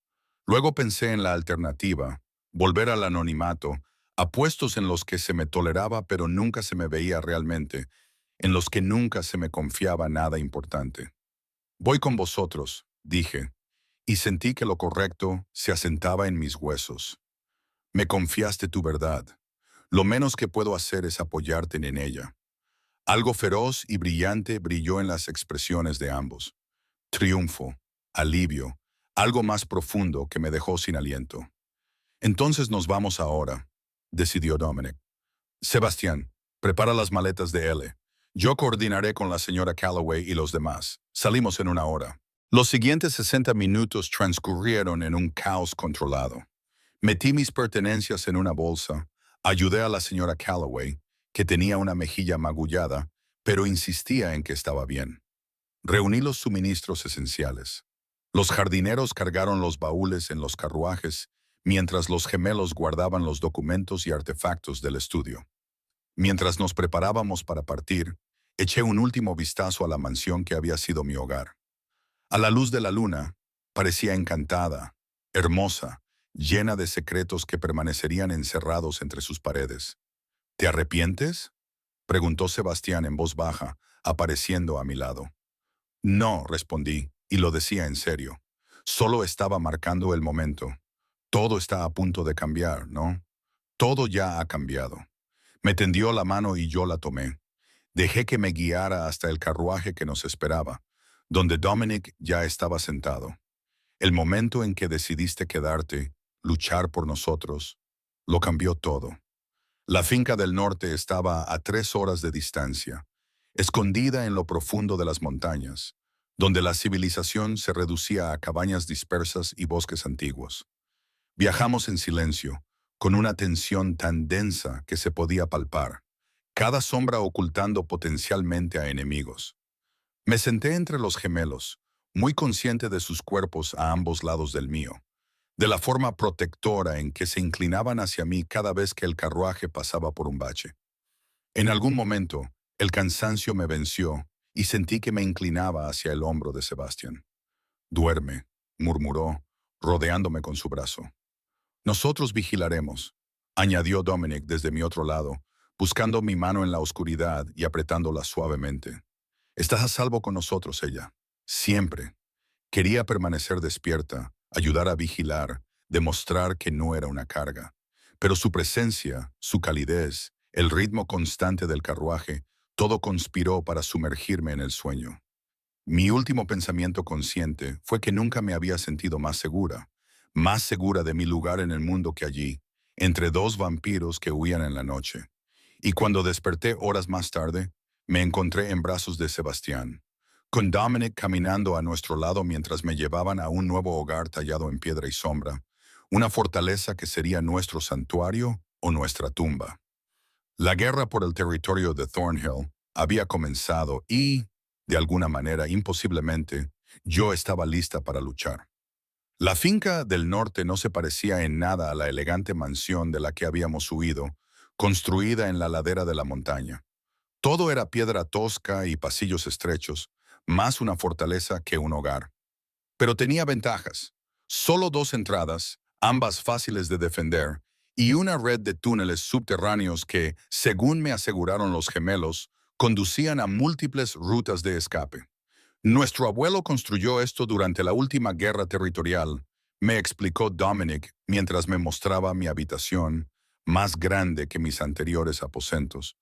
Luego pensé en la alternativa, volver al anonimato, a puestos en los que se me toleraba pero nunca se me veía realmente, en los que nunca se me confiaba nada importante. Voy con vosotros, dije, y sentí que lo correcto se asentaba en mis huesos. Me confiaste tu verdad. Lo menos que puedo hacer es apoyarte en ella. Algo feroz y brillante brilló en las expresiones de ambos. Triunfo, alivio, algo más profundo que me dejó sin aliento. Entonces nos vamos ahora, decidió Dominic. Sebastián, prepara las maletas de L. Yo coordinaré con la señora Calloway y los demás. Salimos en una hora. Los siguientes 60 minutos transcurrieron en un caos controlado. Metí mis pertenencias en una bolsa, ayudé a la señora Calloway, que tenía una mejilla magullada, pero insistía en que estaba bien. Reuní los suministros esenciales. Los jardineros cargaron los baúles en los carruajes, mientras los gemelos guardaban los documentos y artefactos del estudio. Mientras nos preparábamos para partir, eché un último vistazo a la mansión que había sido mi hogar. A la luz de la luna, parecía encantada, hermosa, llena de secretos que permanecerían encerrados entre sus paredes. ¿Te arrepientes?, preguntó Sebastián en voz baja, apareciendo a mi lado. No, respondí, y lo decía en serio. Solo estaba marcando el momento. Todo está a punto de cambiar, ¿no? Todo ya ha cambiado. Me tendió la mano y yo la tomé. Dejé que me guiara hasta el carruaje que nos esperaba, donde Dominic ya estaba sentado. El momento en que decidiste quedarte, luchar por nosotros, lo cambió todo. La finca del norte estaba a 3 horas de distancia, escondida en lo profundo de las montañas, donde la civilización se reducía a cabañas dispersas y bosques antiguos. Viajamos en silencio, con una tensión tan densa que se podía palpar, cada sombra ocultando potencialmente a enemigos. Me senté entre los gemelos, muy consciente de sus cuerpos a ambos lados del mío, de la forma protectora en que se inclinaban hacia mí cada vez que el carruaje pasaba por un bache. En algún momento, el cansancio me venció y sentí que me inclinaba hacia el hombro de Sebastián. «Duerme», murmuró, rodeándome con su brazo. «Nosotros vigilaremos», añadió Dominic desde mi otro lado, buscando mi mano en la oscuridad y apretándola suavemente. «Estás a salvo con nosotros, ella. Siempre». Quería permanecer despierta, ayudar a vigilar, demostrar que no era una carga. Pero su presencia, su calidez, el ritmo constante del carruaje, todo conspiró para sumergirme en el sueño. Mi último pensamiento consciente fue que nunca me había sentido más segura de mi lugar en el mundo que allí, entre dos vampiros que huían en la noche. Y cuando desperté horas más tarde, me encontré en brazos de Sebastián, con Dominic caminando a nuestro lado mientras me llevaban a un nuevo hogar tallado en piedra y sombra, una fortaleza que sería nuestro santuario o nuestra tumba. La guerra por el territorio de Thornhill había comenzado y, de alguna manera imposiblemente, yo estaba lista para luchar. La finca del norte no se parecía en nada a la elegante mansión de la que habíamos huido, construida en la ladera de la montaña. Todo era piedra tosca y pasillos estrechos, más una fortaleza que un hogar. Pero tenía ventajas. Solo 2 entradas, ambas fáciles de defender, y una red de túneles subterráneos que, según me aseguraron los gemelos, conducían a múltiples rutas de escape. Nuestro abuelo construyó esto durante la última guerra territorial, me explicó Dominic mientras me mostraba mi habitación, más grande que mis anteriores aposentos,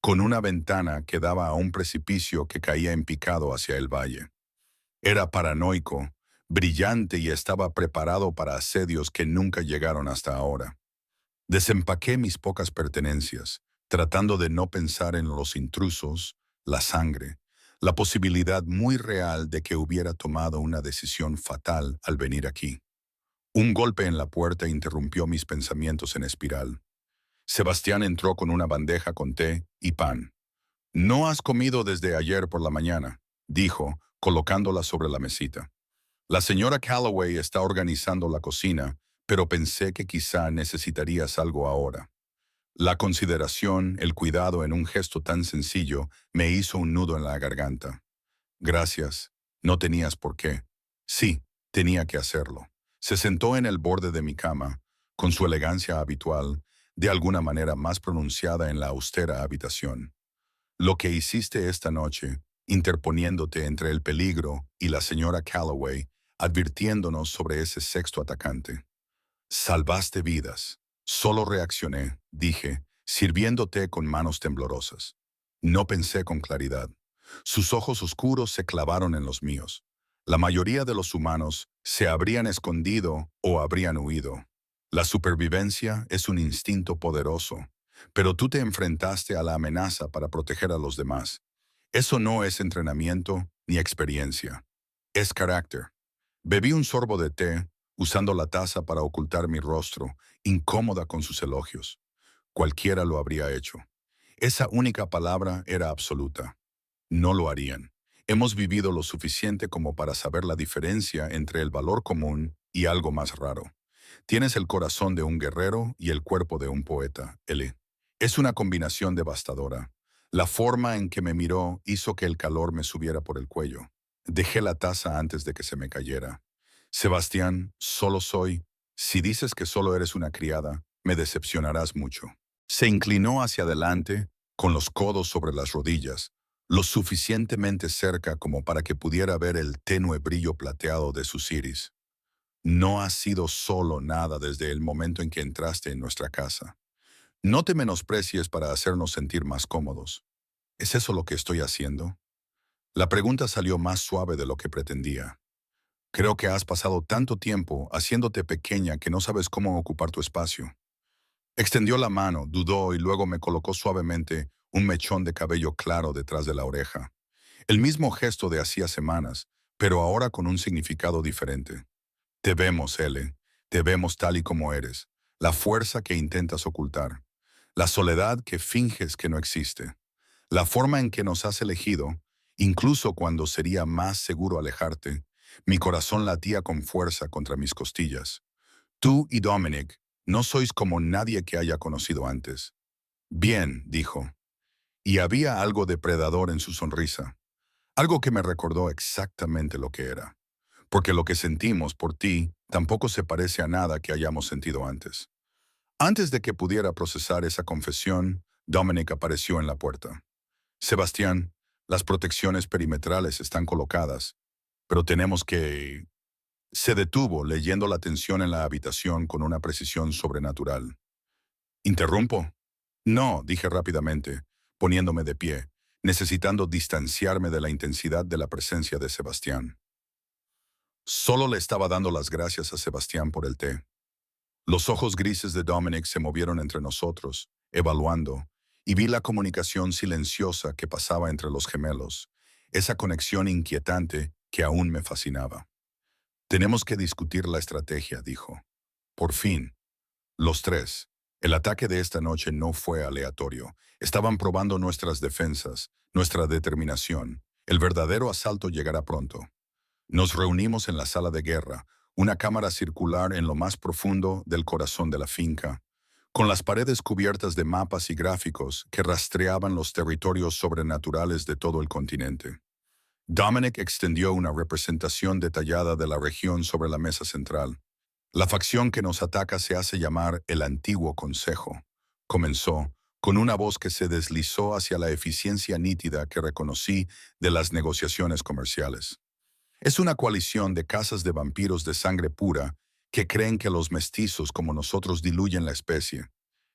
con una ventana que daba a un precipicio que caía en picado hacia el valle. Era paranoico, brillante y estaba preparado para asedios que nunca llegaron hasta ahora. Desempaqué mis pocas pertenencias, tratando de no pensar en los intrusos, la sangre, la posibilidad muy real de que hubiera tomado una decisión fatal al venir aquí. Un golpe en la puerta interrumpió mis pensamientos en espiral. Sebastián entró con una bandeja con té y pan. «No has comido desde ayer por la mañana», dijo, colocándola sobre la mesita. «La señora Calloway está organizando la cocina, pero pensé que quizá necesitarías algo ahora». La consideración, el cuidado en un gesto tan sencillo, me hizo un nudo en la garganta. «Gracias. No tenías por qué». Sí, tenía que hacerlo. Se sentó en el borde de mi cama, con su elegancia habitual, de alguna manera más pronunciada en la austera habitación. «Lo que hiciste esta noche, interponiéndote entre el peligro y la señora Calloway, advirtiéndonos sobre ese sexto atacante. Salvaste vidas». Solo reaccioné, dije, sirviéndote con manos temblorosas. No pensé con claridad. Sus ojos oscuros se clavaron en los míos. La mayoría de los humanos se habrían escondido o habrían huido. La supervivencia es un instinto poderoso, pero tú te enfrentaste a la amenaza para proteger a los demás. Eso no es entrenamiento ni experiencia. Es carácter. Bebí un sorbo de té, usando la taza para ocultar mi rostro, incómoda con sus elogios. Cualquiera lo habría hecho. Esa única palabra era absoluta. No lo harían. Hemos vivido lo suficiente como para saber la diferencia entre el valor común y algo más raro. Tienes el corazón de un guerrero y el cuerpo de un poeta, Ellie. Es una combinación devastadora. La forma en que me miró hizo que el calor me subiera por el cuello. Dejé la taza antes de que se me cayera. Sebastián, solo soy. Si dices que solo eres una criada, me decepcionarás mucho. Se inclinó hacia adelante, con los codos sobre las rodillas, lo suficientemente cerca como para que pudiera ver el tenue brillo plateado de sus iris. No has sido solo nada desde el momento en que entraste en nuestra casa. No te menosprecies para hacernos sentir más cómodos. ¿Es eso lo que estoy haciendo? La pregunta salió más suave de lo que pretendía. Creo que has pasado tanto tiempo haciéndote pequeña que no sabes cómo ocupar tu espacio. Extendió la mano, dudó y luego me colocó suavemente un mechón de cabello claro detrás de la oreja. El mismo gesto de hacía semanas, pero ahora con un significado diferente. Te vemos, Ele. Te vemos tal y como eres. La fuerza que intentas ocultar. La soledad que finges que no existe. La forma en que nos has elegido, incluso cuando sería más seguro alejarte. Mi corazón latía con fuerza contra mis costillas. Tú y Dominic no sois como nadie que haya conocido antes. Bien, dijo. Y había algo depredador en su sonrisa. Algo que me recordó exactamente lo que era. Porque lo que sentimos por ti tampoco se parece a nada que hayamos sentido antes. Antes de que pudiera procesar esa confesión, Dominic apareció en la puerta. Sebastián, las protecciones perimetrales están colocadas, pero tenemos que... Se detuvo leyendo la tensión en la habitación con una precisión sobrenatural. ¿Interrumpo? No, dije rápidamente, poniéndome de pie, necesitando distanciarme de la intensidad de la presencia de Sebastián. Solo le estaba dando las gracias a Sebastián por el té. Los ojos grises de Dominic se movieron entre nosotros, evaluando, y vi la comunicación silenciosa que pasaba entre los gemelos, esa conexión inquietante que aún me fascinaba. Tenemos que discutir la estrategia, dijo. Por fin. Los tres. El ataque de esta noche no fue aleatorio. Estaban probando nuestras defensas, nuestra determinación. El verdadero asalto llegará pronto. Nos reunimos en la sala de guerra, una cámara circular en lo más profundo del corazón de la finca, con las paredes cubiertas de mapas y gráficos que rastreaban los territorios sobrenaturales de todo el continente. Dominic extendió una representación detallada de la región sobre la mesa central. La facción que nos ataca se hace llamar el Antiguo Consejo. Comenzó, con una voz que se deslizó hacia la eficiencia nítida que reconocí de las negociaciones comerciales. Es una coalición de casas de vampiros de sangre pura que creen que los mestizos como nosotros diluyen la especie.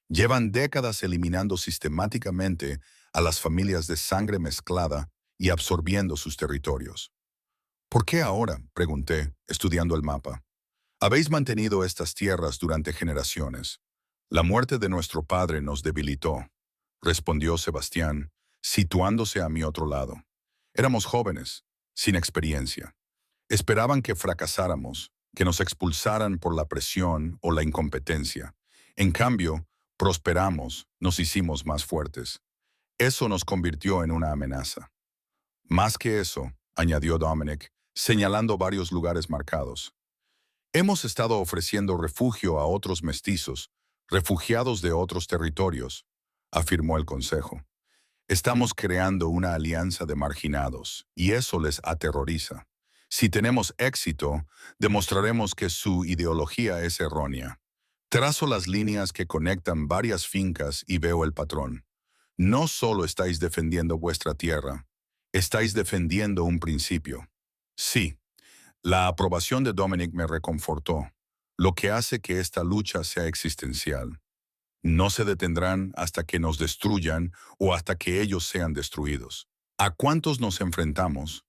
Llevan décadas eliminando sistemáticamente a las familias de sangre mezclada y absorbiendo sus territorios. ¿Por qué ahora?, pregunté, estudiando el mapa. Habéis mantenido estas tierras durante generaciones. La muerte de nuestro padre nos debilitó, respondió Sebastián, situándose a mi otro lado. Éramos jóvenes, sin experiencia. Esperaban que fracasáramos, que nos expulsaran por la presión o la incompetencia. En cambio, prosperamos, nos hicimos más fuertes. Eso nos convirtió en una amenaza. Más que eso, añadió Dominic, señalando varios lugares marcados. Hemos estado ofreciendo refugio a otros mestizos, refugiados de otros territorios, afirmó el consejo. Estamos creando una alianza de marginados, y eso les aterroriza. Si tenemos éxito, demostraremos que su ideología es errónea. Trazo las líneas que conectan varias fincas y veo el patrón. No solo estáis defendiendo vuestra tierra, estáis defendiendo un principio. Sí, la aprobación de Dominic me reconfortó, lo que hace que esta lucha sea existencial. No se detendrán hasta que nos destruyan o hasta que ellos sean destruidos. ¿A cuántos nos enfrentamos?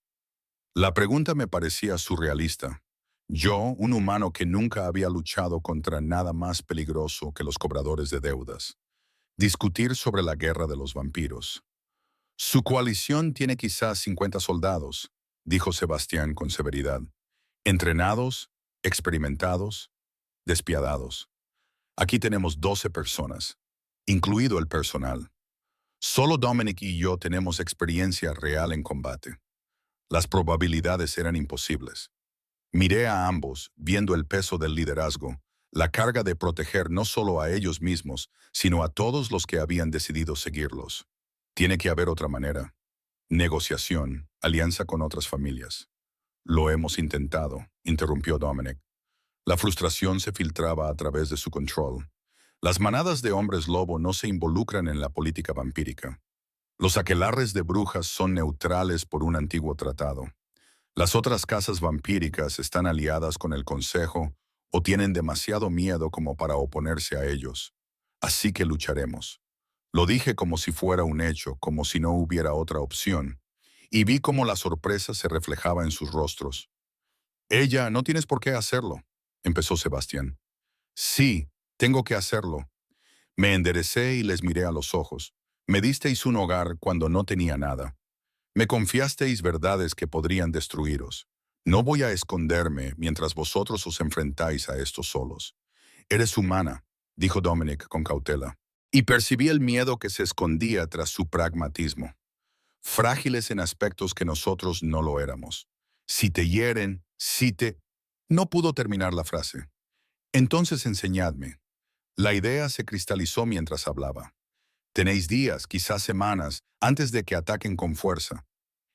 La pregunta me parecía surrealista. Yo, un humano que nunca había luchado contra nada más peligroso que los cobradores de deudas. Discutir sobre la guerra de los vampiros. Su coalición tiene quizás 50 soldados, dijo Sebastián con severidad. Entrenados, experimentados, despiadados. Aquí tenemos 12 personas, incluido el personal. Solo Dominic y yo tenemos experiencia real en combate. Las probabilidades eran imposibles. Miré a ambos, viendo el peso del liderazgo, la carga de proteger no solo a ellos mismos, sino a todos los que habían decidido seguirlos. Tiene que haber otra manera. Negociación, alianza con otras familias. Lo hemos intentado, interrumpió Dominic. La frustración se filtraba a través de su control. Las manadas de hombres lobo no se involucran en la política vampírica. Los aquelarres de brujas son neutrales por un antiguo tratado. Las otras casas vampíricas están aliadas con el Consejo o tienen demasiado miedo como para oponerse a ellos. Así que lucharemos. Lo dije como si fuera un hecho, como si no hubiera otra opción, y vi cómo la sorpresa se reflejaba en sus rostros. Ella, no tienes por qué hacerlo, empezó Sebastián. Sí, tengo que hacerlo. Me enderecé y les miré a los ojos. Me disteis un hogar cuando no tenía nada. Me confiasteis verdades que podrían destruiros. No voy a esconderme mientras vosotros os enfrentáis a estos solos. Eres humana, dijo Dominic con cautela, y percibí el miedo que se escondía tras su pragmatismo. Frágiles en aspectos que nosotros no lo éramos. Si te hieren, si te... No pudo terminar la frase. Entonces enseñadme. La idea se cristalizó mientras hablaba. Tenéis días, quizás semanas, antes de que ataquen con fuerza.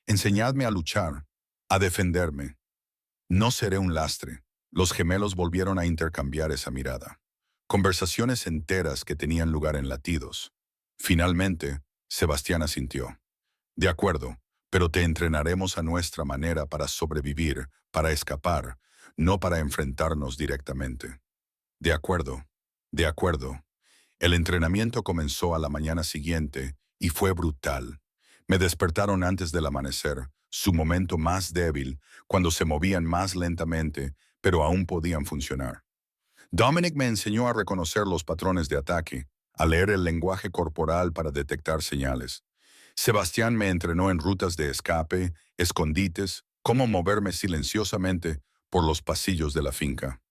Enseñadme a luchar, a defenderme. No seré un lastre. Los gemelos volvieron a intercambiar esa mirada. Conversaciones enteras que tenían lugar en latidos. Finalmente, Sebastián asintió. De acuerdo, pero te entrenaremos a nuestra manera para sobrevivir, para escapar, no para enfrentarnos directamente. De acuerdo, de acuerdo. El entrenamiento comenzó a la mañana siguiente y fue brutal. Me despertaron antes del amanecer, su momento más débil, cuando se movían más lentamente, pero aún podían funcionar. Dominic me enseñó a reconocer los patrones de ataque, a leer el lenguaje corporal para detectar señales. Sebastián me entrenó en rutas de escape, escondites, cómo moverme silenciosamente por los pasillos de la finca.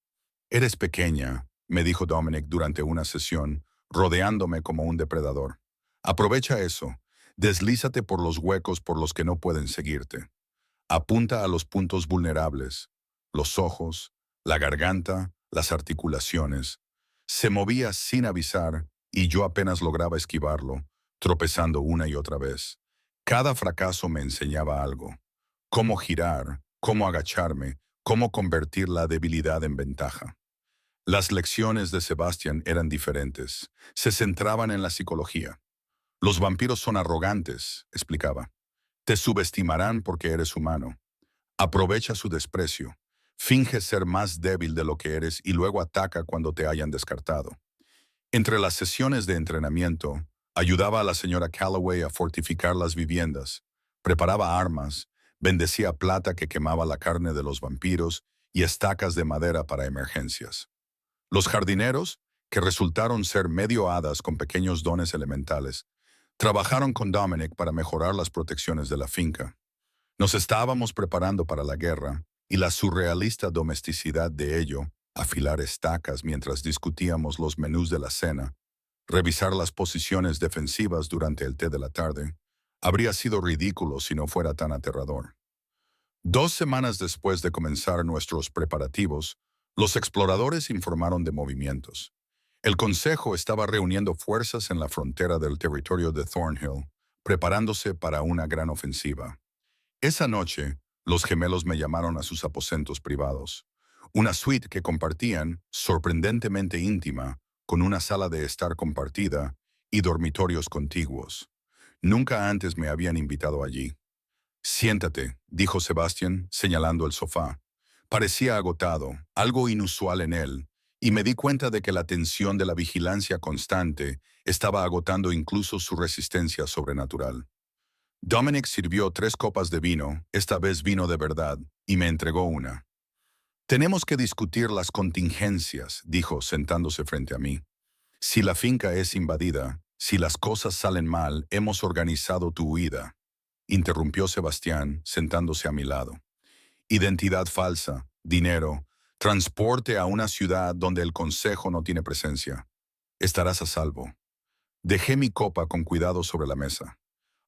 Eres pequeña, me dijo Dominic durante una sesión, rodeándome como un depredador. Aprovecha eso. Deslízate por los huecos por los que no pueden seguirte. Apunta a los puntos vulnerables, los ojos, la garganta, las articulaciones. Se movía sin avisar y yo apenas lograba esquivarlo, tropezando una y otra vez. Cada fracaso me enseñaba algo. Cómo girar, cómo agacharme, cómo convertir la debilidad en ventaja. Las lecciones de Sebastian eran diferentes. Se centraban en la psicología. Los vampiros son arrogantes, explicaba. Te subestimarán porque eres humano. Aprovecha su desprecio. Finge ser más débil de lo que eres y luego ataca cuando te hayan descartado. Entre las sesiones de entrenamiento, ayudaba a la señora Calloway a fortificar las viviendas, preparaba armas, bendecía plata que quemaba la carne de los vampiros y estacas de madera para emergencias. Los jardineros, que resultaron ser medio hadas con pequeños dones elementales, trabajaron con Dominic para mejorar las protecciones de la finca. Nos estábamos preparando para la guerra y la surrealista domesticidad de ello, afilar estacas mientras discutíamos los menús de la cena, revisar las posiciones defensivas durante el té de la tarde, habría sido ridículo si no fuera tan aterrador. 2 semanas después de comenzar nuestros preparativos, los exploradores informaron de movimientos. El Consejo estaba reuniendo fuerzas en la frontera del territorio de Thornhill, preparándose para una gran ofensiva. Esa noche, los gemelos me llamaron a sus aposentos privados, una suite que compartían, sorprendentemente íntima, con una sala de estar compartida y dormitorios contiguos. Nunca antes me habían invitado allí. Siéntate, dijo Sebastian, señalando el sofá. Parecía agotado, algo inusual en él, y me di cuenta de que la tensión de la vigilancia constante estaba agotando incluso su resistencia sobrenatural. Dominic sirvió 3 copas de vino, esta vez vino de verdad, y me entregó una. Tenemos que discutir las contingencias, dijo sentándose frente a mí. Si la finca es invadida, si las cosas salen mal, hemos organizado tu huida. interrumpió Sebastián, sentándose a mi lado. Identidad falsa, dinero, transporte a una ciudad donde el consejo no tiene presencia. Estarás a salvo. Dejé mi copa con cuidado sobre la mesa.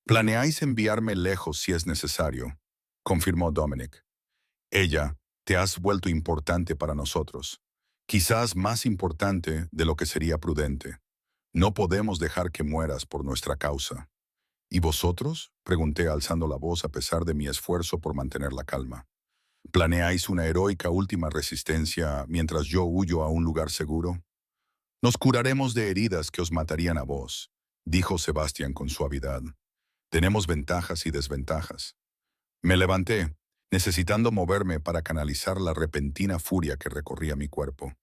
Planeáis enviarme lejos si es necesario, confirmó Dominic. Ella, te has vuelto importante para nosotros. Quizás más importante de lo que sería prudente. No podemos dejar que mueras por nuestra causa. ¿Y vosotros? Pregunté alzando la voz a pesar de mi esfuerzo por mantener la calma. ¿Planeáis una heroica última resistencia mientras yo huyo a un lugar seguro? Nos curaremos de heridas que os matarían a vos, dijo Sebastián con suavidad. Tenemos ventajas y desventajas. Me levanté, necesitando moverme para canalizar la repentina furia que recorría mi cuerpo.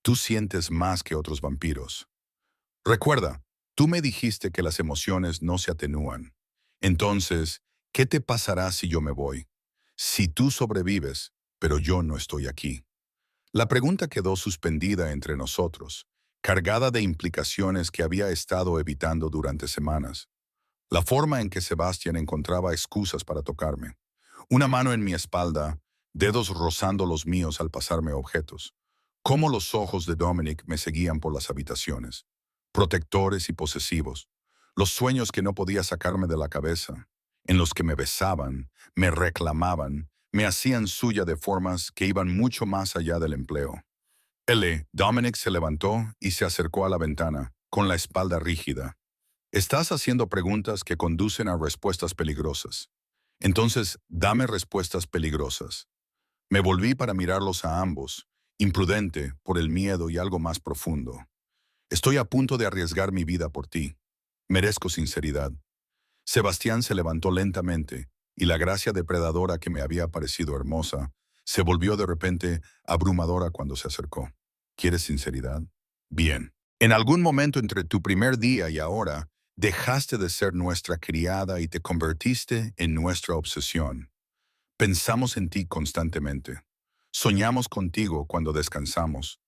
Tú sientes más que otros vampiros. Recuerda, tú me dijiste que las emociones no se atenúan. Entonces, ¿qué te pasará si yo me voy? Si tú sobrevives, pero yo no estoy aquí. La pregunta quedó suspendida entre nosotros, cargada de implicaciones que había estado evitando durante semanas. La forma en que Sebastián encontraba excusas para tocarme. Una mano en mi espalda, dedos rozando los míos al pasarme objetos. Cómo los ojos de Dominic me seguían por las habitaciones, protectores y posesivos. Los sueños que no podía sacarme de la cabeza, en los que me besaban, me reclamaban, me hacían suya de formas que iban mucho más allá del empleo. Dominic se levantó y se acercó a la ventana, con la espalda rígida. Estás haciendo preguntas que conducen a respuestas peligrosas. Entonces, dame respuestas peligrosas. Me volví para mirarlos a ambos, imprudente por el miedo y algo más profundo. Estoy a punto de arriesgar mi vida por ti. Merezco sinceridad. Sebastián se levantó lentamente, y la gracia depredadora que me había parecido hermosa se volvió de repente abrumadora cuando se acercó. ¿Quieres sinceridad? Bien. En algún momento entre tu primer día y ahora, dejaste de ser nuestra criada y te convertiste en nuestra obsesión. Pensamos en ti constantemente. Soñamos contigo cuando descansamos.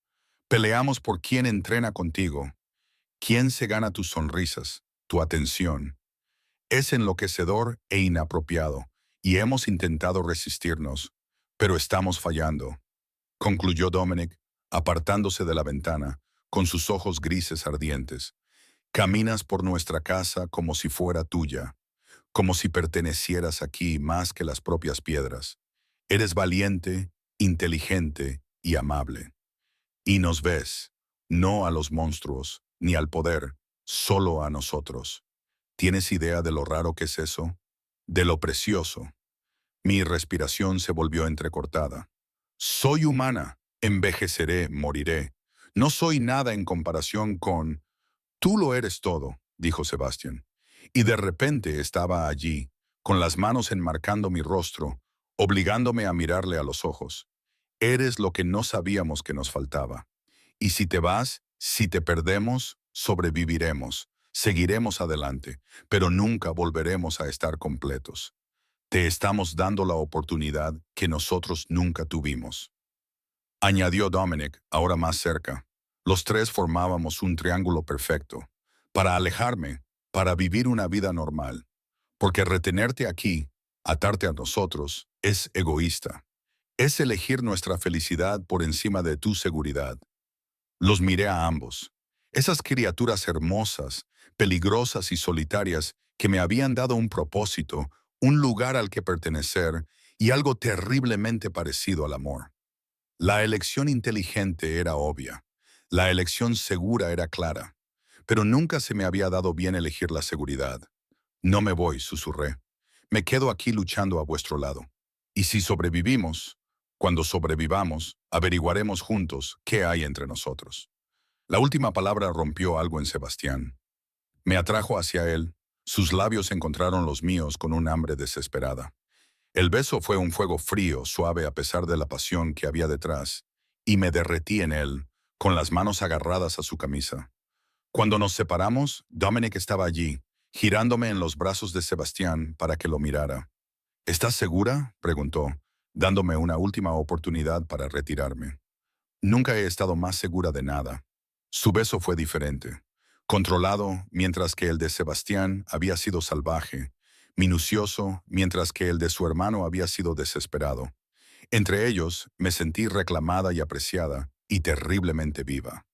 Peleamos por quién entrena contigo, quién se gana tus sonrisas, tu atención. Es enloquecedor e inapropiado, y hemos intentado resistirnos, pero estamos fallando, concluyó Dominic, apartándose de la ventana, con sus ojos grises ardientes. Caminas por nuestra casa como si fuera tuya, como si pertenecieras aquí más que las propias piedras. Eres valiente, inteligente y amable. Y nos ves, no a los monstruos, ni al poder, solo a nosotros. ¿Tienes idea de lo raro que es eso? De lo precioso. Mi respiración se volvió entrecortada. Soy humana, envejeceré, moriré. No soy nada en comparación con... Tú lo eres todo, dijo Sebastián. Y de repente estaba allí, con las manos enmarcando mi rostro, obligándome a mirarle a los ojos. Eres lo que no sabíamos que nos faltaba. Y si te vas, si te perdemos, sobreviviremos, seguiremos adelante, pero nunca volveremos a estar completos. Te estamos dando la oportunidad que nosotros nunca tuvimos. Añadió Dominic, ahora más cerca. Los tres formábamos un triángulo perfecto. Para alejarme, para vivir una vida normal. Porque retenerte aquí, atarte a nosotros, es egoísta. Es elegir nuestra felicidad por encima de tu seguridad. Los miré a ambos. Esas criaturas hermosas, peligrosas y solitarias que me habían dado un propósito, un lugar al que pertenecer y algo terriblemente parecido al amor. La elección inteligente era obvia. La elección segura era clara. Pero nunca se me había dado bien elegir la seguridad. No me voy, susurré. Me quedo aquí luchando a vuestro lado. Y si sobrevivimos, cuando sobrevivamos, averiguaremos juntos qué hay entre nosotros. La última palabra rompió algo en Sebastián. Me atrajo hacia él. Sus labios encontraron los míos con un hambre desesperada. El beso fue un fuego frío, suave a pesar de la pasión que había detrás, y me derretí en él, con las manos agarradas a su camisa. Cuando nos separamos, Dominic estaba allí, girándome en los brazos de Sebastián para que lo mirara. ¿Estás segura?, preguntó, dándome una última oportunidad para retirarme. Nunca he estado más segura de nada. Su beso fue diferente, controlado, mientras que el de Sebastián había sido salvaje, minucioso, mientras que el de su hermano había sido desesperado. Entre ellos, me sentí reclamada y apreciada, y terriblemente viva.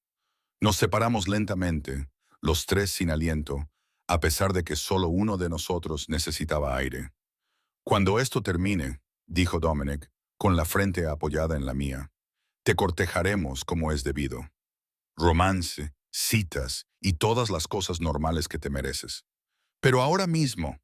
Nos separamos lentamente, los tres sin aliento, a pesar de que solo uno de nosotros necesitaba aire. Cuando esto termine, dijo Dominic, con la frente apoyada en la mía, te cortejaremos como es debido. Romance, citas y todas las cosas normales que te mereces. Pero ahora mismo,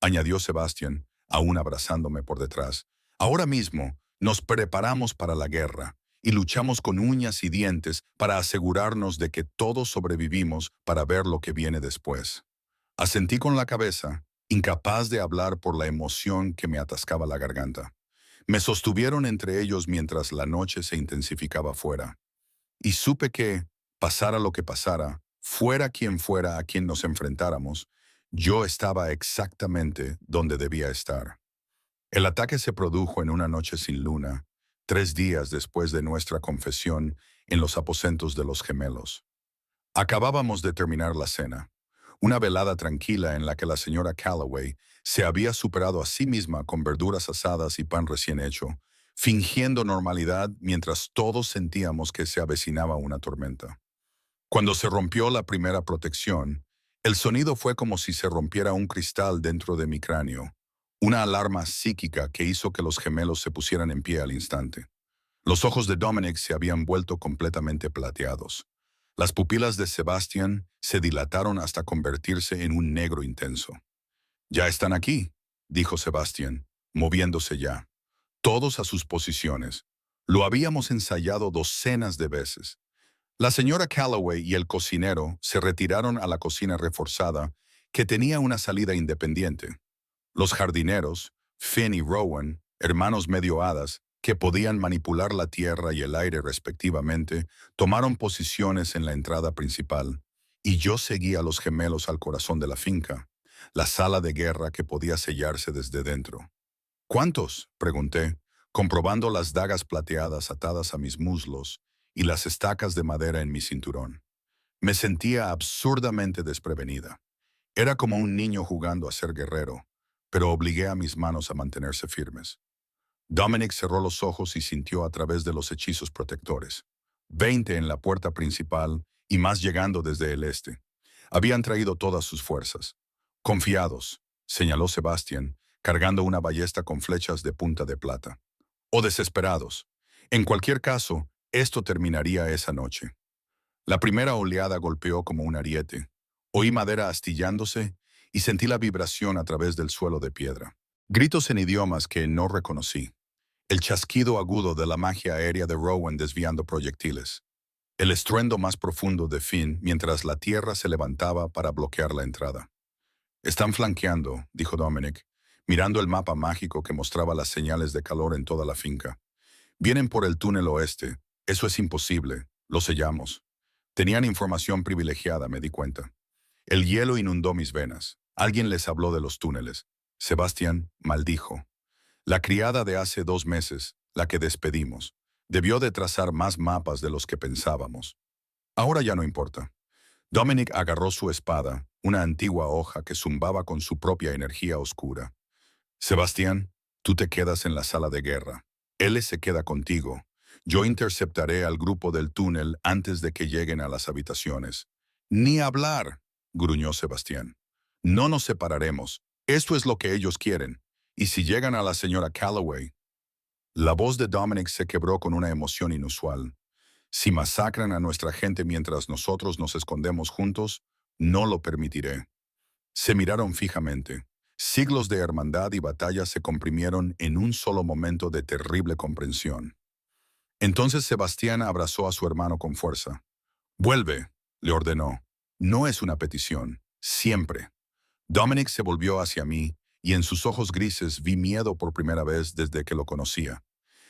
añadió Sebastián, aún abrazándome por detrás, ahora mismo nos preparamos para la guerra y luchamos con uñas y dientes para asegurarnos de que todos sobrevivimos para ver lo que viene después. Asentí con la cabeza, incapaz de hablar por la emoción que me atascaba la garganta. Me sostuvieron entre ellos mientras la noche se intensificaba fuera. Y supe que, pasara lo que pasara, fuera quien fuera a quien nos enfrentáramos, yo estaba exactamente donde debía estar. El ataque se produjo en una noche sin luna, 3 días después de nuestra confesión en los aposentos de los gemelos. Acabábamos de terminar la cena, una velada tranquila en la que la señora Calloway se había superado a sí misma con verduras asadas y pan recién hecho, fingiendo normalidad mientras todos sentíamos que se avecinaba una tormenta. Cuando se rompió la primera protección, el sonido fue como si se rompiera un cristal dentro de mi cráneo, una alarma psíquica que hizo que los gemelos se pusieran en pie al instante. Los ojos de Dominic se habían vuelto completamente plateados. Las pupilas de Sebastian se dilataron hasta convertirse en un negro intenso. «Ya están aquí», dijo Sebastian, moviéndose ya. Todos a sus posiciones. Lo habíamos ensayado docenas de veces. La señora Calloway y el cocinero se retiraron a la cocina reforzada, que tenía una salida independiente. Los jardineros, Finn y Rowan, hermanos medio hadas, que podían manipular la tierra y el aire respectivamente, tomaron posiciones en la entrada principal, y yo seguí a los gemelos al corazón de la finca, la sala de guerra que podía sellarse desde dentro. «¿Cuántos?», pregunté, comprobando las dagas plateadas atadas a mis muslos y las estacas de madera en mi cinturón. Me sentía absurdamente desprevenida. Era como un niño jugando a ser guerrero, pero obligué a mis manos a mantenerse firmes. Dominic cerró los ojos y sintió a través de los hechizos protectores. 20 en la puerta principal y más llegando desde el este. Habían traído todas sus fuerzas. «Confiados», señaló Sebastián, cargando una ballesta con flechas de punta de plata. «O desesperados. En cualquier caso, esto terminaría esa noche». La primera oleada golpeó como un ariete. Oí madera astillándose y sentí la vibración a través del suelo de piedra. Gritos en idiomas que no reconocí. El chasquido agudo de la magia aérea de Rowan desviando proyectiles. El estruendo más profundo de Finn mientras la tierra se levantaba para bloquear la entrada. «Están flanqueando», dijo Dominic, mirando el mapa mágico que mostraba las señales de calor en toda la finca. «Vienen por el túnel oeste. Eso es imposible. Lo sellamos». Tenían información privilegiada, me di cuenta. El hielo inundó mis venas. Alguien les habló de los túneles. Sebastián maldijo. La criada de hace 2 meses, la que despedimos, debió de trazar más mapas de los que pensábamos. Ahora ya no importa. Dominic agarró su espada, una antigua hoja que zumbaba con su propia energía oscura. «Sebastián, tú te quedas en la sala de guerra. Él se queda contigo. Yo interceptaré al grupo del túnel antes de que lleguen a las habitaciones». «Ni hablar», gruñó Sebastián. «No nos separaremos. Esto es lo que ellos quieren. Y si llegan a la señora Calloway». La voz de Dominic se quebró con una emoción inusual. «Si masacran a nuestra gente mientras nosotros nos escondemos juntos, no lo permitiré». Se miraron fijamente. Siglos de hermandad y batalla se comprimieron en un solo momento de terrible comprensión. Entonces Sebastián abrazó a su hermano con fuerza. «Vuelve», le ordenó. «No es una petición. Siempre». Dominic se volvió hacia mí y en sus ojos grises vi miedo por primera vez desde que lo conocía.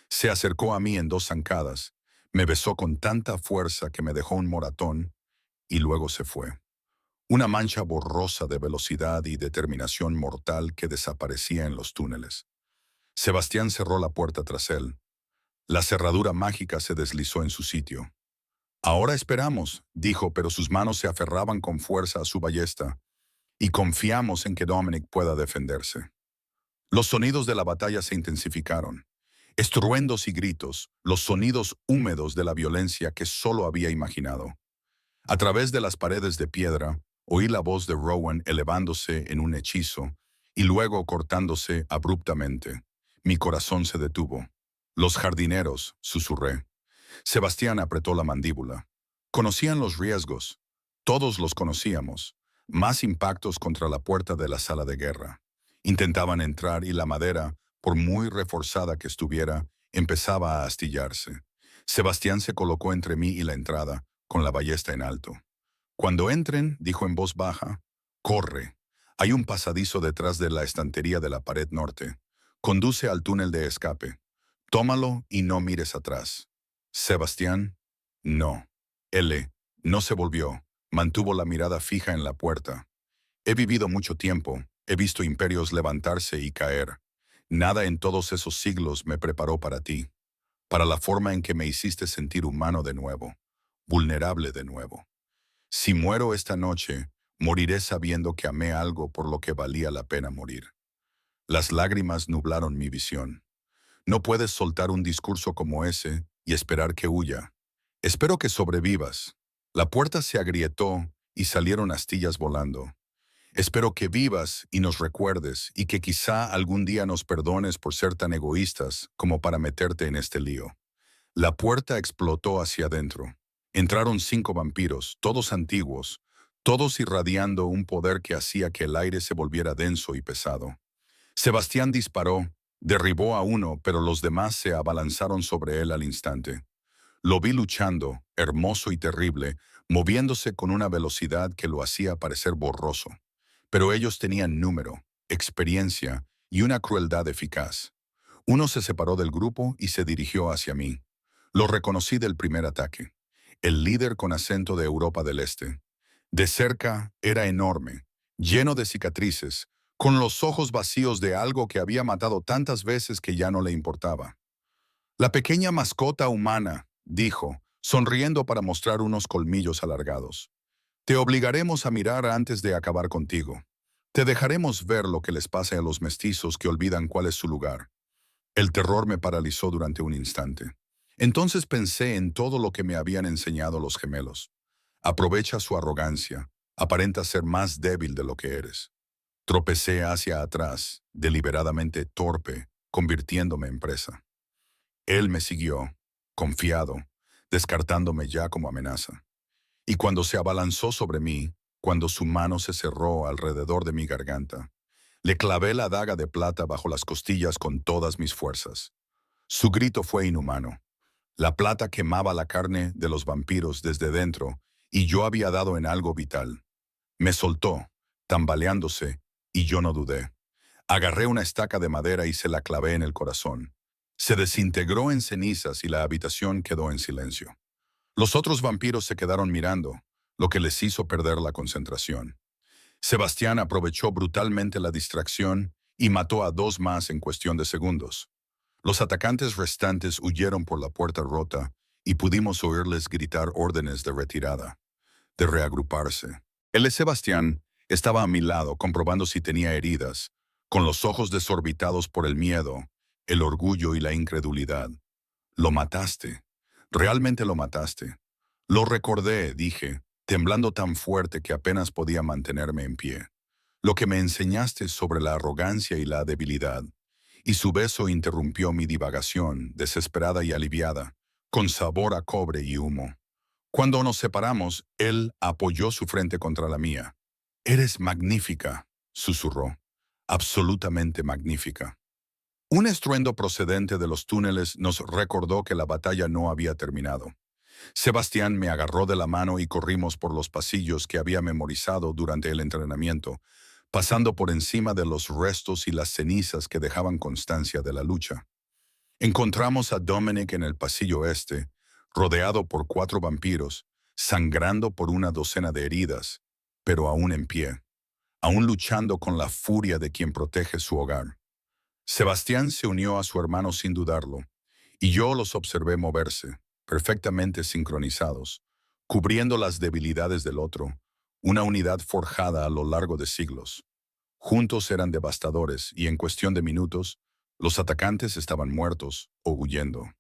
Se acercó a mí en 2 zancadas, me besó con tanta fuerza que me dejó un moratón y luego se fue. Una mancha borrosa de velocidad y determinación mortal que desaparecía en los túneles. Sebastián cerró la puerta tras él. La cerradura mágica se deslizó en su sitio. «Ahora esperamos», dijo, pero sus manos se aferraban con fuerza a su ballesta. y confiamos en que Dominic pueda defenderse. Los sonidos de la batalla se intensificaron. Estruendos y gritos, los sonidos húmedos de la violencia que solo había imaginado. A través de las paredes de piedra, oí la voz de Rowan elevándose en un hechizo y luego cortándose abruptamente. Mi corazón se detuvo. Los jardineros, susurré. Sebastián apretó la mandíbula. Conocían los riesgos. Todos los conocíamos. Más impactos contra la puerta de la sala de guerra. Intentaban entrar y la madera, por muy reforzada que estuviera, empezaba a astillarse. Sebastián se colocó entre mí y la entrada, con la ballesta en alto. Cuando entren, dijo en voz baja, corre. Hay un pasadizo detrás de la estantería de la pared norte. Conduce al túnel de escape. Tómalo y no mires atrás. Sebastián, no. L. no se volvió. Mantuvo la mirada fija en la puerta. He vivido mucho tiempo. He visto imperios levantarse y caer. Nada en todos esos siglos me preparó para ti. Para la forma en que me hiciste sentir humano de nuevo. Vulnerable de nuevo. Si muero esta noche, moriré sabiendo que amé algo por lo que valía la pena morir. Las lágrimas nublaron mi visión. No puedes soltar un discurso como ese y esperar que huya. Espero que sobrevivas. La puerta se agrietó y salieron astillas volando. Espero que vivas y nos recuerdes y que quizá algún día nos perdones por ser tan egoístas como para meterte en este lío. La puerta explotó hacia adentro. Entraron 5 vampiros, todos antiguos, todos irradiando un poder que hacía que el aire se volviera denso y pesado. Sebastián disparó, derribó a uno, pero los demás se abalanzaron sobre él al instante. Lo vi luchando, hermoso y terrible, moviéndose con una velocidad que lo hacía parecer borroso. Pero ellos tenían número, experiencia y una crueldad eficaz. Uno se separó del grupo y se dirigió hacia mí. Lo reconocí del primer ataque. El líder con acento de Europa del Este. De cerca era enorme, lleno de cicatrices, con los ojos vacíos de algo que había matado tantas veces que ya no le importaba. La pequeña mascota humana, dijo, sonriendo para mostrar unos colmillos alargados. Te obligaremos a mirar antes de acabar contigo. Te dejaremos ver lo que les pasa a los mestizos que olvidan cuál es su lugar. El terror me paralizó durante un instante. Entonces pensé en todo lo que me habían enseñado los gemelos. Aprovecha su arrogancia. Aparenta ser más débil de lo que eres. Tropecé hacia atrás, deliberadamente torpe, convirtiéndome en presa. Él me siguió, confiado, descartándome ya como amenaza. Y cuando se abalanzó sobre mí, cuando su mano se cerró alrededor de mi garganta, le clavé la daga de plata bajo las costillas con todas mis fuerzas. Su grito fue inhumano. La plata quemaba la carne de los vampiros desde dentro y yo había dado en algo vital. Me soltó, tambaleándose, y yo no dudé. Agarré una estaca de madera y se la clavé en el corazón. Se desintegró en cenizas y la habitación quedó en silencio. Los otros vampiros se quedaron mirando, lo que les hizo perder la concentración. Sebastián aprovechó brutalmente la distracción y mató a 2 más en cuestión de segundos. Los atacantes restantes huyeron por la puerta rota y pudimos oírles gritar órdenes de retirada, de reagruparse. El de Sebastián estaba a mi lado comprobando si tenía heridas, con los ojos desorbitados por el miedo, el orgullo y la incredulidad. Lo mataste. Realmente lo mataste. Lo recordé, dije, temblando tan fuerte que apenas podía mantenerme en pie. Lo que me enseñaste sobre la arrogancia y la debilidad. Y su beso interrumpió mi divagación, desesperada y aliviada, con sabor a cobre y humo. Cuando nos separamos, él apoyó su frente contra la mía. «Eres magnífica», susurró. «Absolutamente magnífica». Un estruendo procedente de los túneles nos recordó que la batalla no había terminado. Sebastián me agarró de la mano y corrimos por los pasillos que había memorizado durante el entrenamiento, pasando por encima de los restos y las cenizas que dejaban constancia de la lucha. Encontramos a Dominic en el pasillo este, rodeado por 4 vampiros, sangrando por una docena de heridas, pero aún en pie, aún luchando con la furia de quien protege su hogar. Sebastián se unió a su hermano sin dudarlo, y yo los observé moverse, perfectamente sincronizados, cubriendo las debilidades del otro, una unidad forjada a lo largo de siglos. Juntos eran devastadores y en cuestión de minutos, los atacantes estaban muertos o huyendo.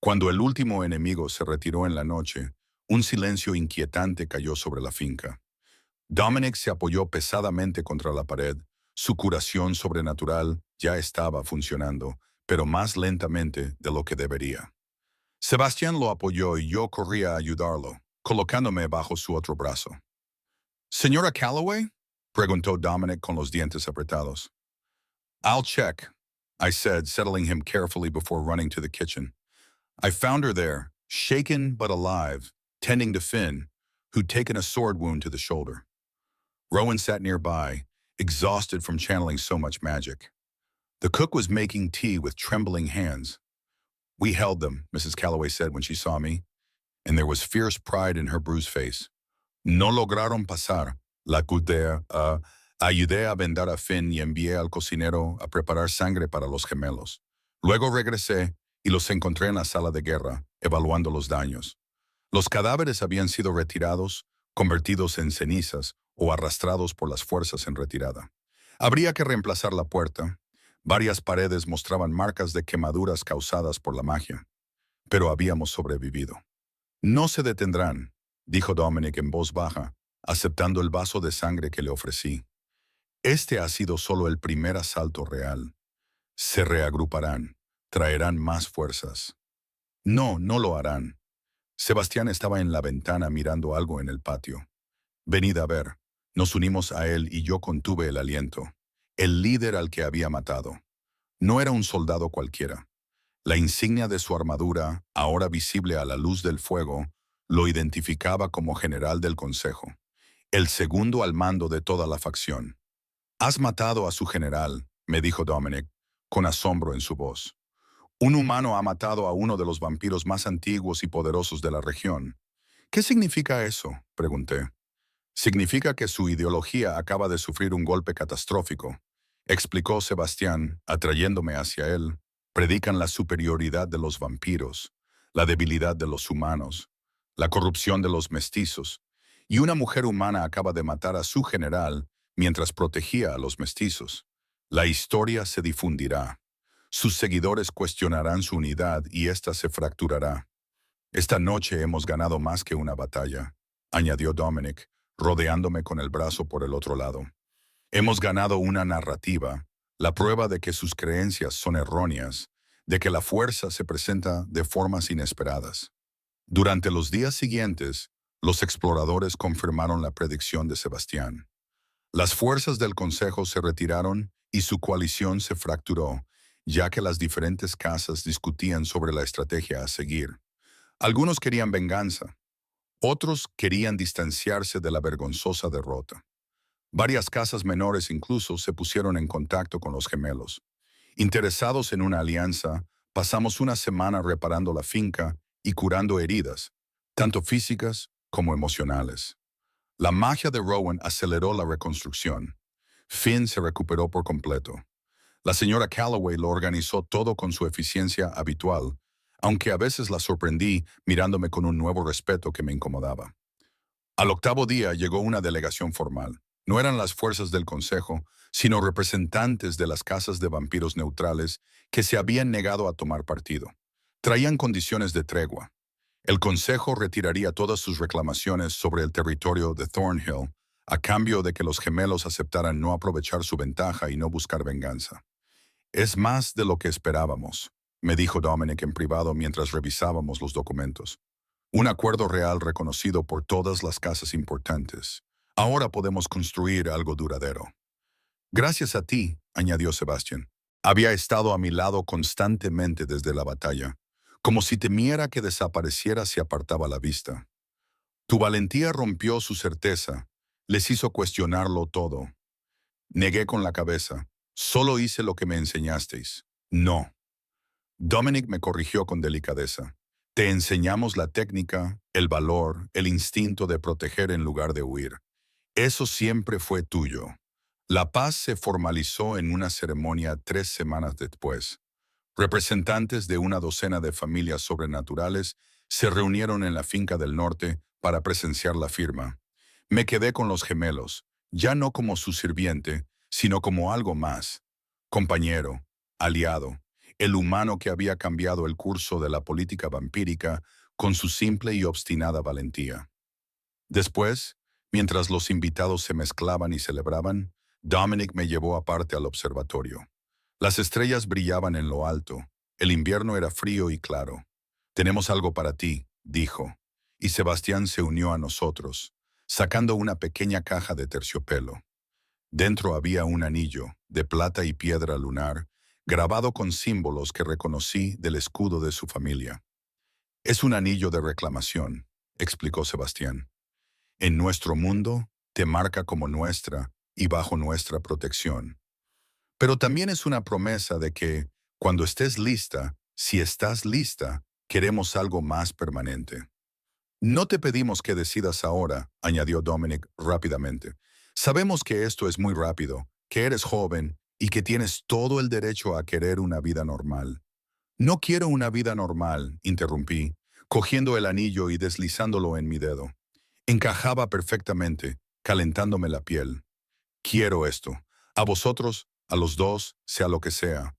Cuando el último enemigo se retiró en la noche, un silencio inquietante cayó sobre la finca. Dominic se apoyó pesadamente contra la pared. Su curación sobrenatural ya estaba funcionando, pero más lentamente de lo que debería. Sebastián lo apoyó y yo corrí a ayudarlo, colocándome bajo su otro brazo. ¿Señora Calloway?, preguntó Dominic con los dientes apretados. I'll check, I said, settling him carefully before running to the kitchen. I found her there, shaken but alive, tending to Finn, who'd taken a sword wound to the shoulder. Rowan sat nearby, exhausted from channeling so much magic. The cook was making tea with trembling hands. We held them, Mrs. Calloway said when she saw me, and there was fierce pride in her bruised face. No lograron pasar. La ayudé a vendar a Finn y envié al cocinero a preparar sangre para los gemelos. Luego regresé y los encontré en la sala de guerra, evaluando los daños. Los cadáveres habían sido retirados, convertidos en cenizas o arrastrados por las fuerzas en retirada. Habría que reemplazar la puerta. Varias paredes mostraban marcas de quemaduras causadas por la magia. Pero habíamos sobrevivido. No se detendrán, dijo Dominic en voz baja, aceptando el vaso de sangre que le ofrecí. Este ha sido solo el primer asalto real. Se reagruparán, traerán más fuerzas. No, no lo harán. Sebastián estaba en la ventana mirando algo en el patio. Venid a ver. Nos unimos a él y yo contuve el aliento. El líder al que había matado. No era un soldado cualquiera. La insignia de su armadura, ahora visible a la luz del fuego, lo identificaba como general del consejo, el segundo al mando de toda la facción. «Has matado a su general», me dijo Dominic, con asombro en su voz. «Un humano ha matado a uno de los vampiros más antiguos y poderosos de la región». «¿Qué significa eso?», pregunté. «Significa que su ideología acaba de sufrir un golpe catastrófico», explicó Sebastián, atrayéndome hacia él. «Predican la superioridad de los vampiros, la debilidad de los humanos, la corrupción de los mestizos, y una mujer humana acaba de matar a su general mientras protegía a los mestizos. La historia se difundirá. Sus seguidores cuestionarán su unidad y ésta se fracturará. Esta noche hemos ganado más que una batalla», añadió Dominic, rodeándome con el brazo por el otro lado. «Hemos ganado una narrativa, la prueba de que sus creencias son erróneas, de que la fuerza se presenta de formas inesperadas». Durante los días siguientes, los exploradores confirmaron la predicción de Sebastián. Las fuerzas del Consejo se retiraron y su coalición se fracturó, ya que las diferentes casas discutían sobre la estrategia a seguir. Algunos querían venganza, otros querían distanciarse de la vergonzosa derrota. Varias casas menores incluso se pusieron en contacto con los gemelos. Interesados en una alianza, pasamos una semana reparando la finca y curando heridas, tanto físicas como emocionales. La magia de Rowan aceleró la reconstrucción. Finn se recuperó por completo. La señora Calloway lo organizó todo con su eficiencia habitual, aunque a veces la sorprendí mirándome con un nuevo respeto que me incomodaba. Al octavo día llegó una delegación formal. No eran las fuerzas del Consejo, sino representantes de las casas de vampiros neutrales que se habían negado a tomar partido. Traían condiciones de tregua. El Consejo retiraría todas sus reclamaciones sobre el territorio de Thornhill a cambio de que los gemelos aceptaran no aprovechar su ventaja y no buscar venganza. «Es más de lo que esperábamos», me dijo Dominic en privado mientras revisábamos los documentos. «Un acuerdo real reconocido por todas las casas importantes. Ahora podemos construir algo duradero». «Gracias a ti», añadió Sebastián. «Había estado a mi lado constantemente desde la batalla, como si temiera que desapareciera si apartaba la vista. Tu valentía rompió su certeza, les hizo cuestionarlo todo». Negué con la cabeza. «Solo hice lo que me enseñasteis». «No». Dominic me corrigió con delicadeza. «Te enseñamos la técnica, el valor, el instinto de proteger en lugar de huir. Eso siempre fue tuyo». La paz se formalizó en una ceremonia 3 semanas después. Representantes de una docena de familias sobrenaturales se reunieron en la finca del norte para presenciar la firma. Me quedé con los gemelos, ya no como su sirviente, sino como algo más. Compañero, aliado, el humano que había cambiado el curso de la política vampírica con su simple y obstinada valentía. Después, mientras los invitados se mezclaban y celebraban, Dominic me llevó aparte al observatorio. Las estrellas brillaban en lo alto. El invierno era frío y claro. Tenemos algo para ti, dijo. Y Sebastián se unió a nosotros, sacando una pequeña caja de terciopelo. Dentro había un anillo, de plata y piedra lunar, grabado con símbolos que reconocí del escudo de su familia. Es un anillo de reclamación, explicó Sebastián. En nuestro mundo, te marca como nuestra y bajo nuestra protección. Pero también es una promesa de que, cuando estés lista, si estás lista, queremos algo más permanente. No te pedimos que decidas ahora, añadió Dominic rápidamente. Sabemos que esto es muy rápido, que eres joven y que tienes todo el derecho a querer una vida normal. No quiero una vida normal, interrumpí, cogiendo el anillo y deslizándolo en mi dedo. Encajaba perfectamente, calentándome la piel. Quiero esto. A vosotros, a los dos, sea lo que sea.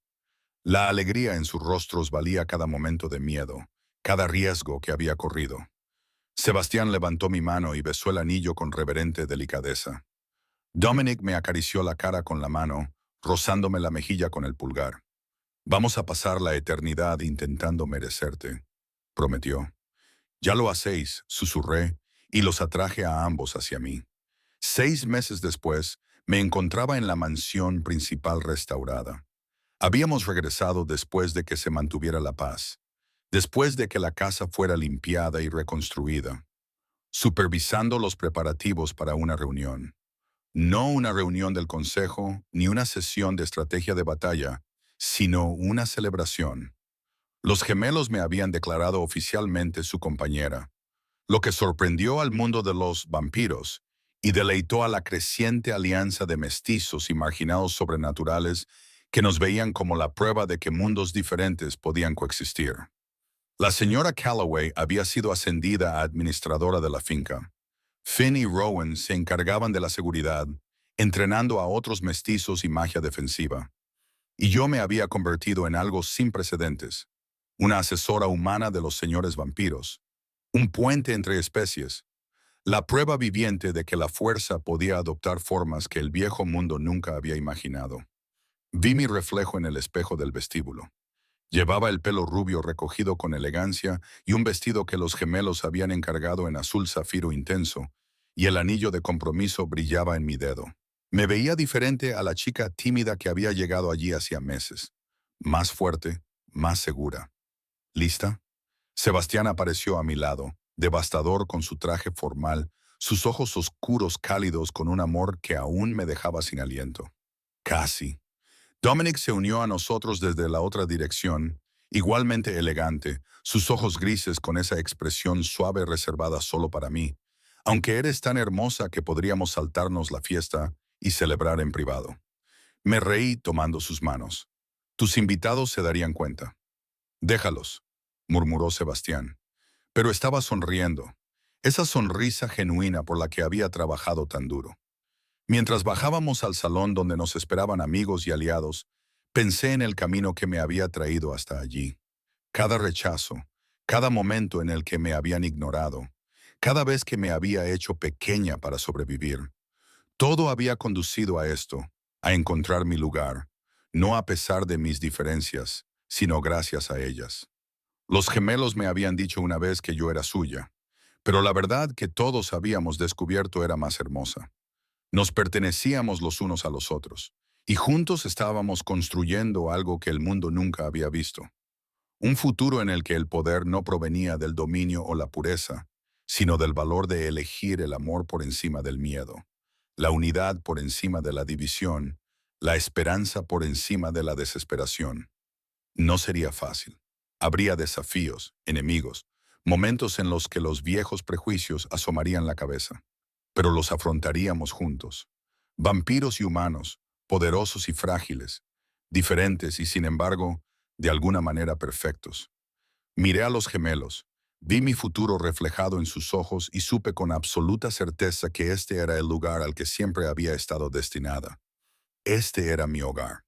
La alegría en sus rostros valía cada momento de miedo, cada riesgo que había corrido. Sebastián levantó mi mano y besó el anillo con reverente delicadeza. Dominic me acarició la cara con la mano, rozándome la mejilla con el pulgar. Vamos a pasar la eternidad intentando merecerte, prometió. Ya lo hacéis, susurré, y los atraje a ambos hacia mí. 6 meses después, me encontraba en la mansión principal restaurada. Habíamos regresado después de que se mantuviera la paz, después de que la casa fuera limpiada y reconstruida, supervisando los preparativos para una reunión. No una reunión del consejo, ni una sesión de estrategia de batalla, sino una celebración. Los gemelos me habían declarado oficialmente su compañera, lo que sorprendió al mundo de los vampiros y deleitó a la creciente alianza de mestizos y marginados sobrenaturales que nos veían como la prueba de que mundos diferentes podían coexistir. La señora Calloway había sido ascendida a administradora de la finca. Finn y Rowan se encargaban de la seguridad, entrenando a otros mestizos y magia defensiva. Y yo me había convertido en algo sin precedentes, una asesora humana de los señores vampiros, un puente entre especies, la prueba viviente de que la fuerza podía adoptar formas que el viejo mundo nunca había imaginado. Vi mi reflejo en el espejo del vestíbulo. Llevaba el pelo rubio recogido con elegancia y un vestido que los gemelos habían encargado en azul zafiro intenso, y el anillo de compromiso brillaba en mi dedo. Me veía diferente a la chica tímida que había llegado allí hacía meses. Más fuerte, más segura. ¿Lista? Sebastián apareció a mi lado, devastador con su traje formal, sus ojos oscuros cálidos con un amor que aún me dejaba sin aliento. Casi. Dominic se unió a nosotros desde la otra dirección, igualmente elegante, sus ojos grises con esa expresión suave reservada solo para mí, aunque eres tan hermosa que podríamos saltarnos la fiesta y celebrar en privado. Me reí tomando sus manos. Tus invitados se darían cuenta. Déjalos, murmuró Sebastián. Pero estaba sonriendo, esa sonrisa genuina por la que había trabajado tan duro. Mientras bajábamos al salón donde nos esperaban amigos y aliados, pensé en el camino que me había traído hasta allí. Cada rechazo, cada momento en el que me habían ignorado, cada vez que me había hecho pequeña para sobrevivir. Todo había conducido a esto, a encontrar mi lugar, no a pesar de mis diferencias, sino gracias a ellas. Los gemelos me habían dicho una vez que yo era suya, pero la verdad que todos habíamos descubierto era más hermosa. Nos pertenecíamos los unos a los otros, y juntos estábamos construyendo algo que el mundo nunca había visto. Un futuro en el que el poder no provenía del dominio o la pureza, sino del valor de elegir el amor por encima del miedo, la unidad por encima de la división, la esperanza por encima de la desesperación. No sería fácil. Habría desafíos, enemigos, momentos en los que los viejos prejuicios asomarían la cabeza, pero los afrontaríamos juntos. Vampiros y humanos, poderosos y frágiles, diferentes y sin embargo, de alguna manera perfectos. Miré a los gemelos, Vi mi futuro reflejado en sus ojos y supe con absoluta certeza que este era el lugar al que siempre había estado destinada. Este era mi hogar.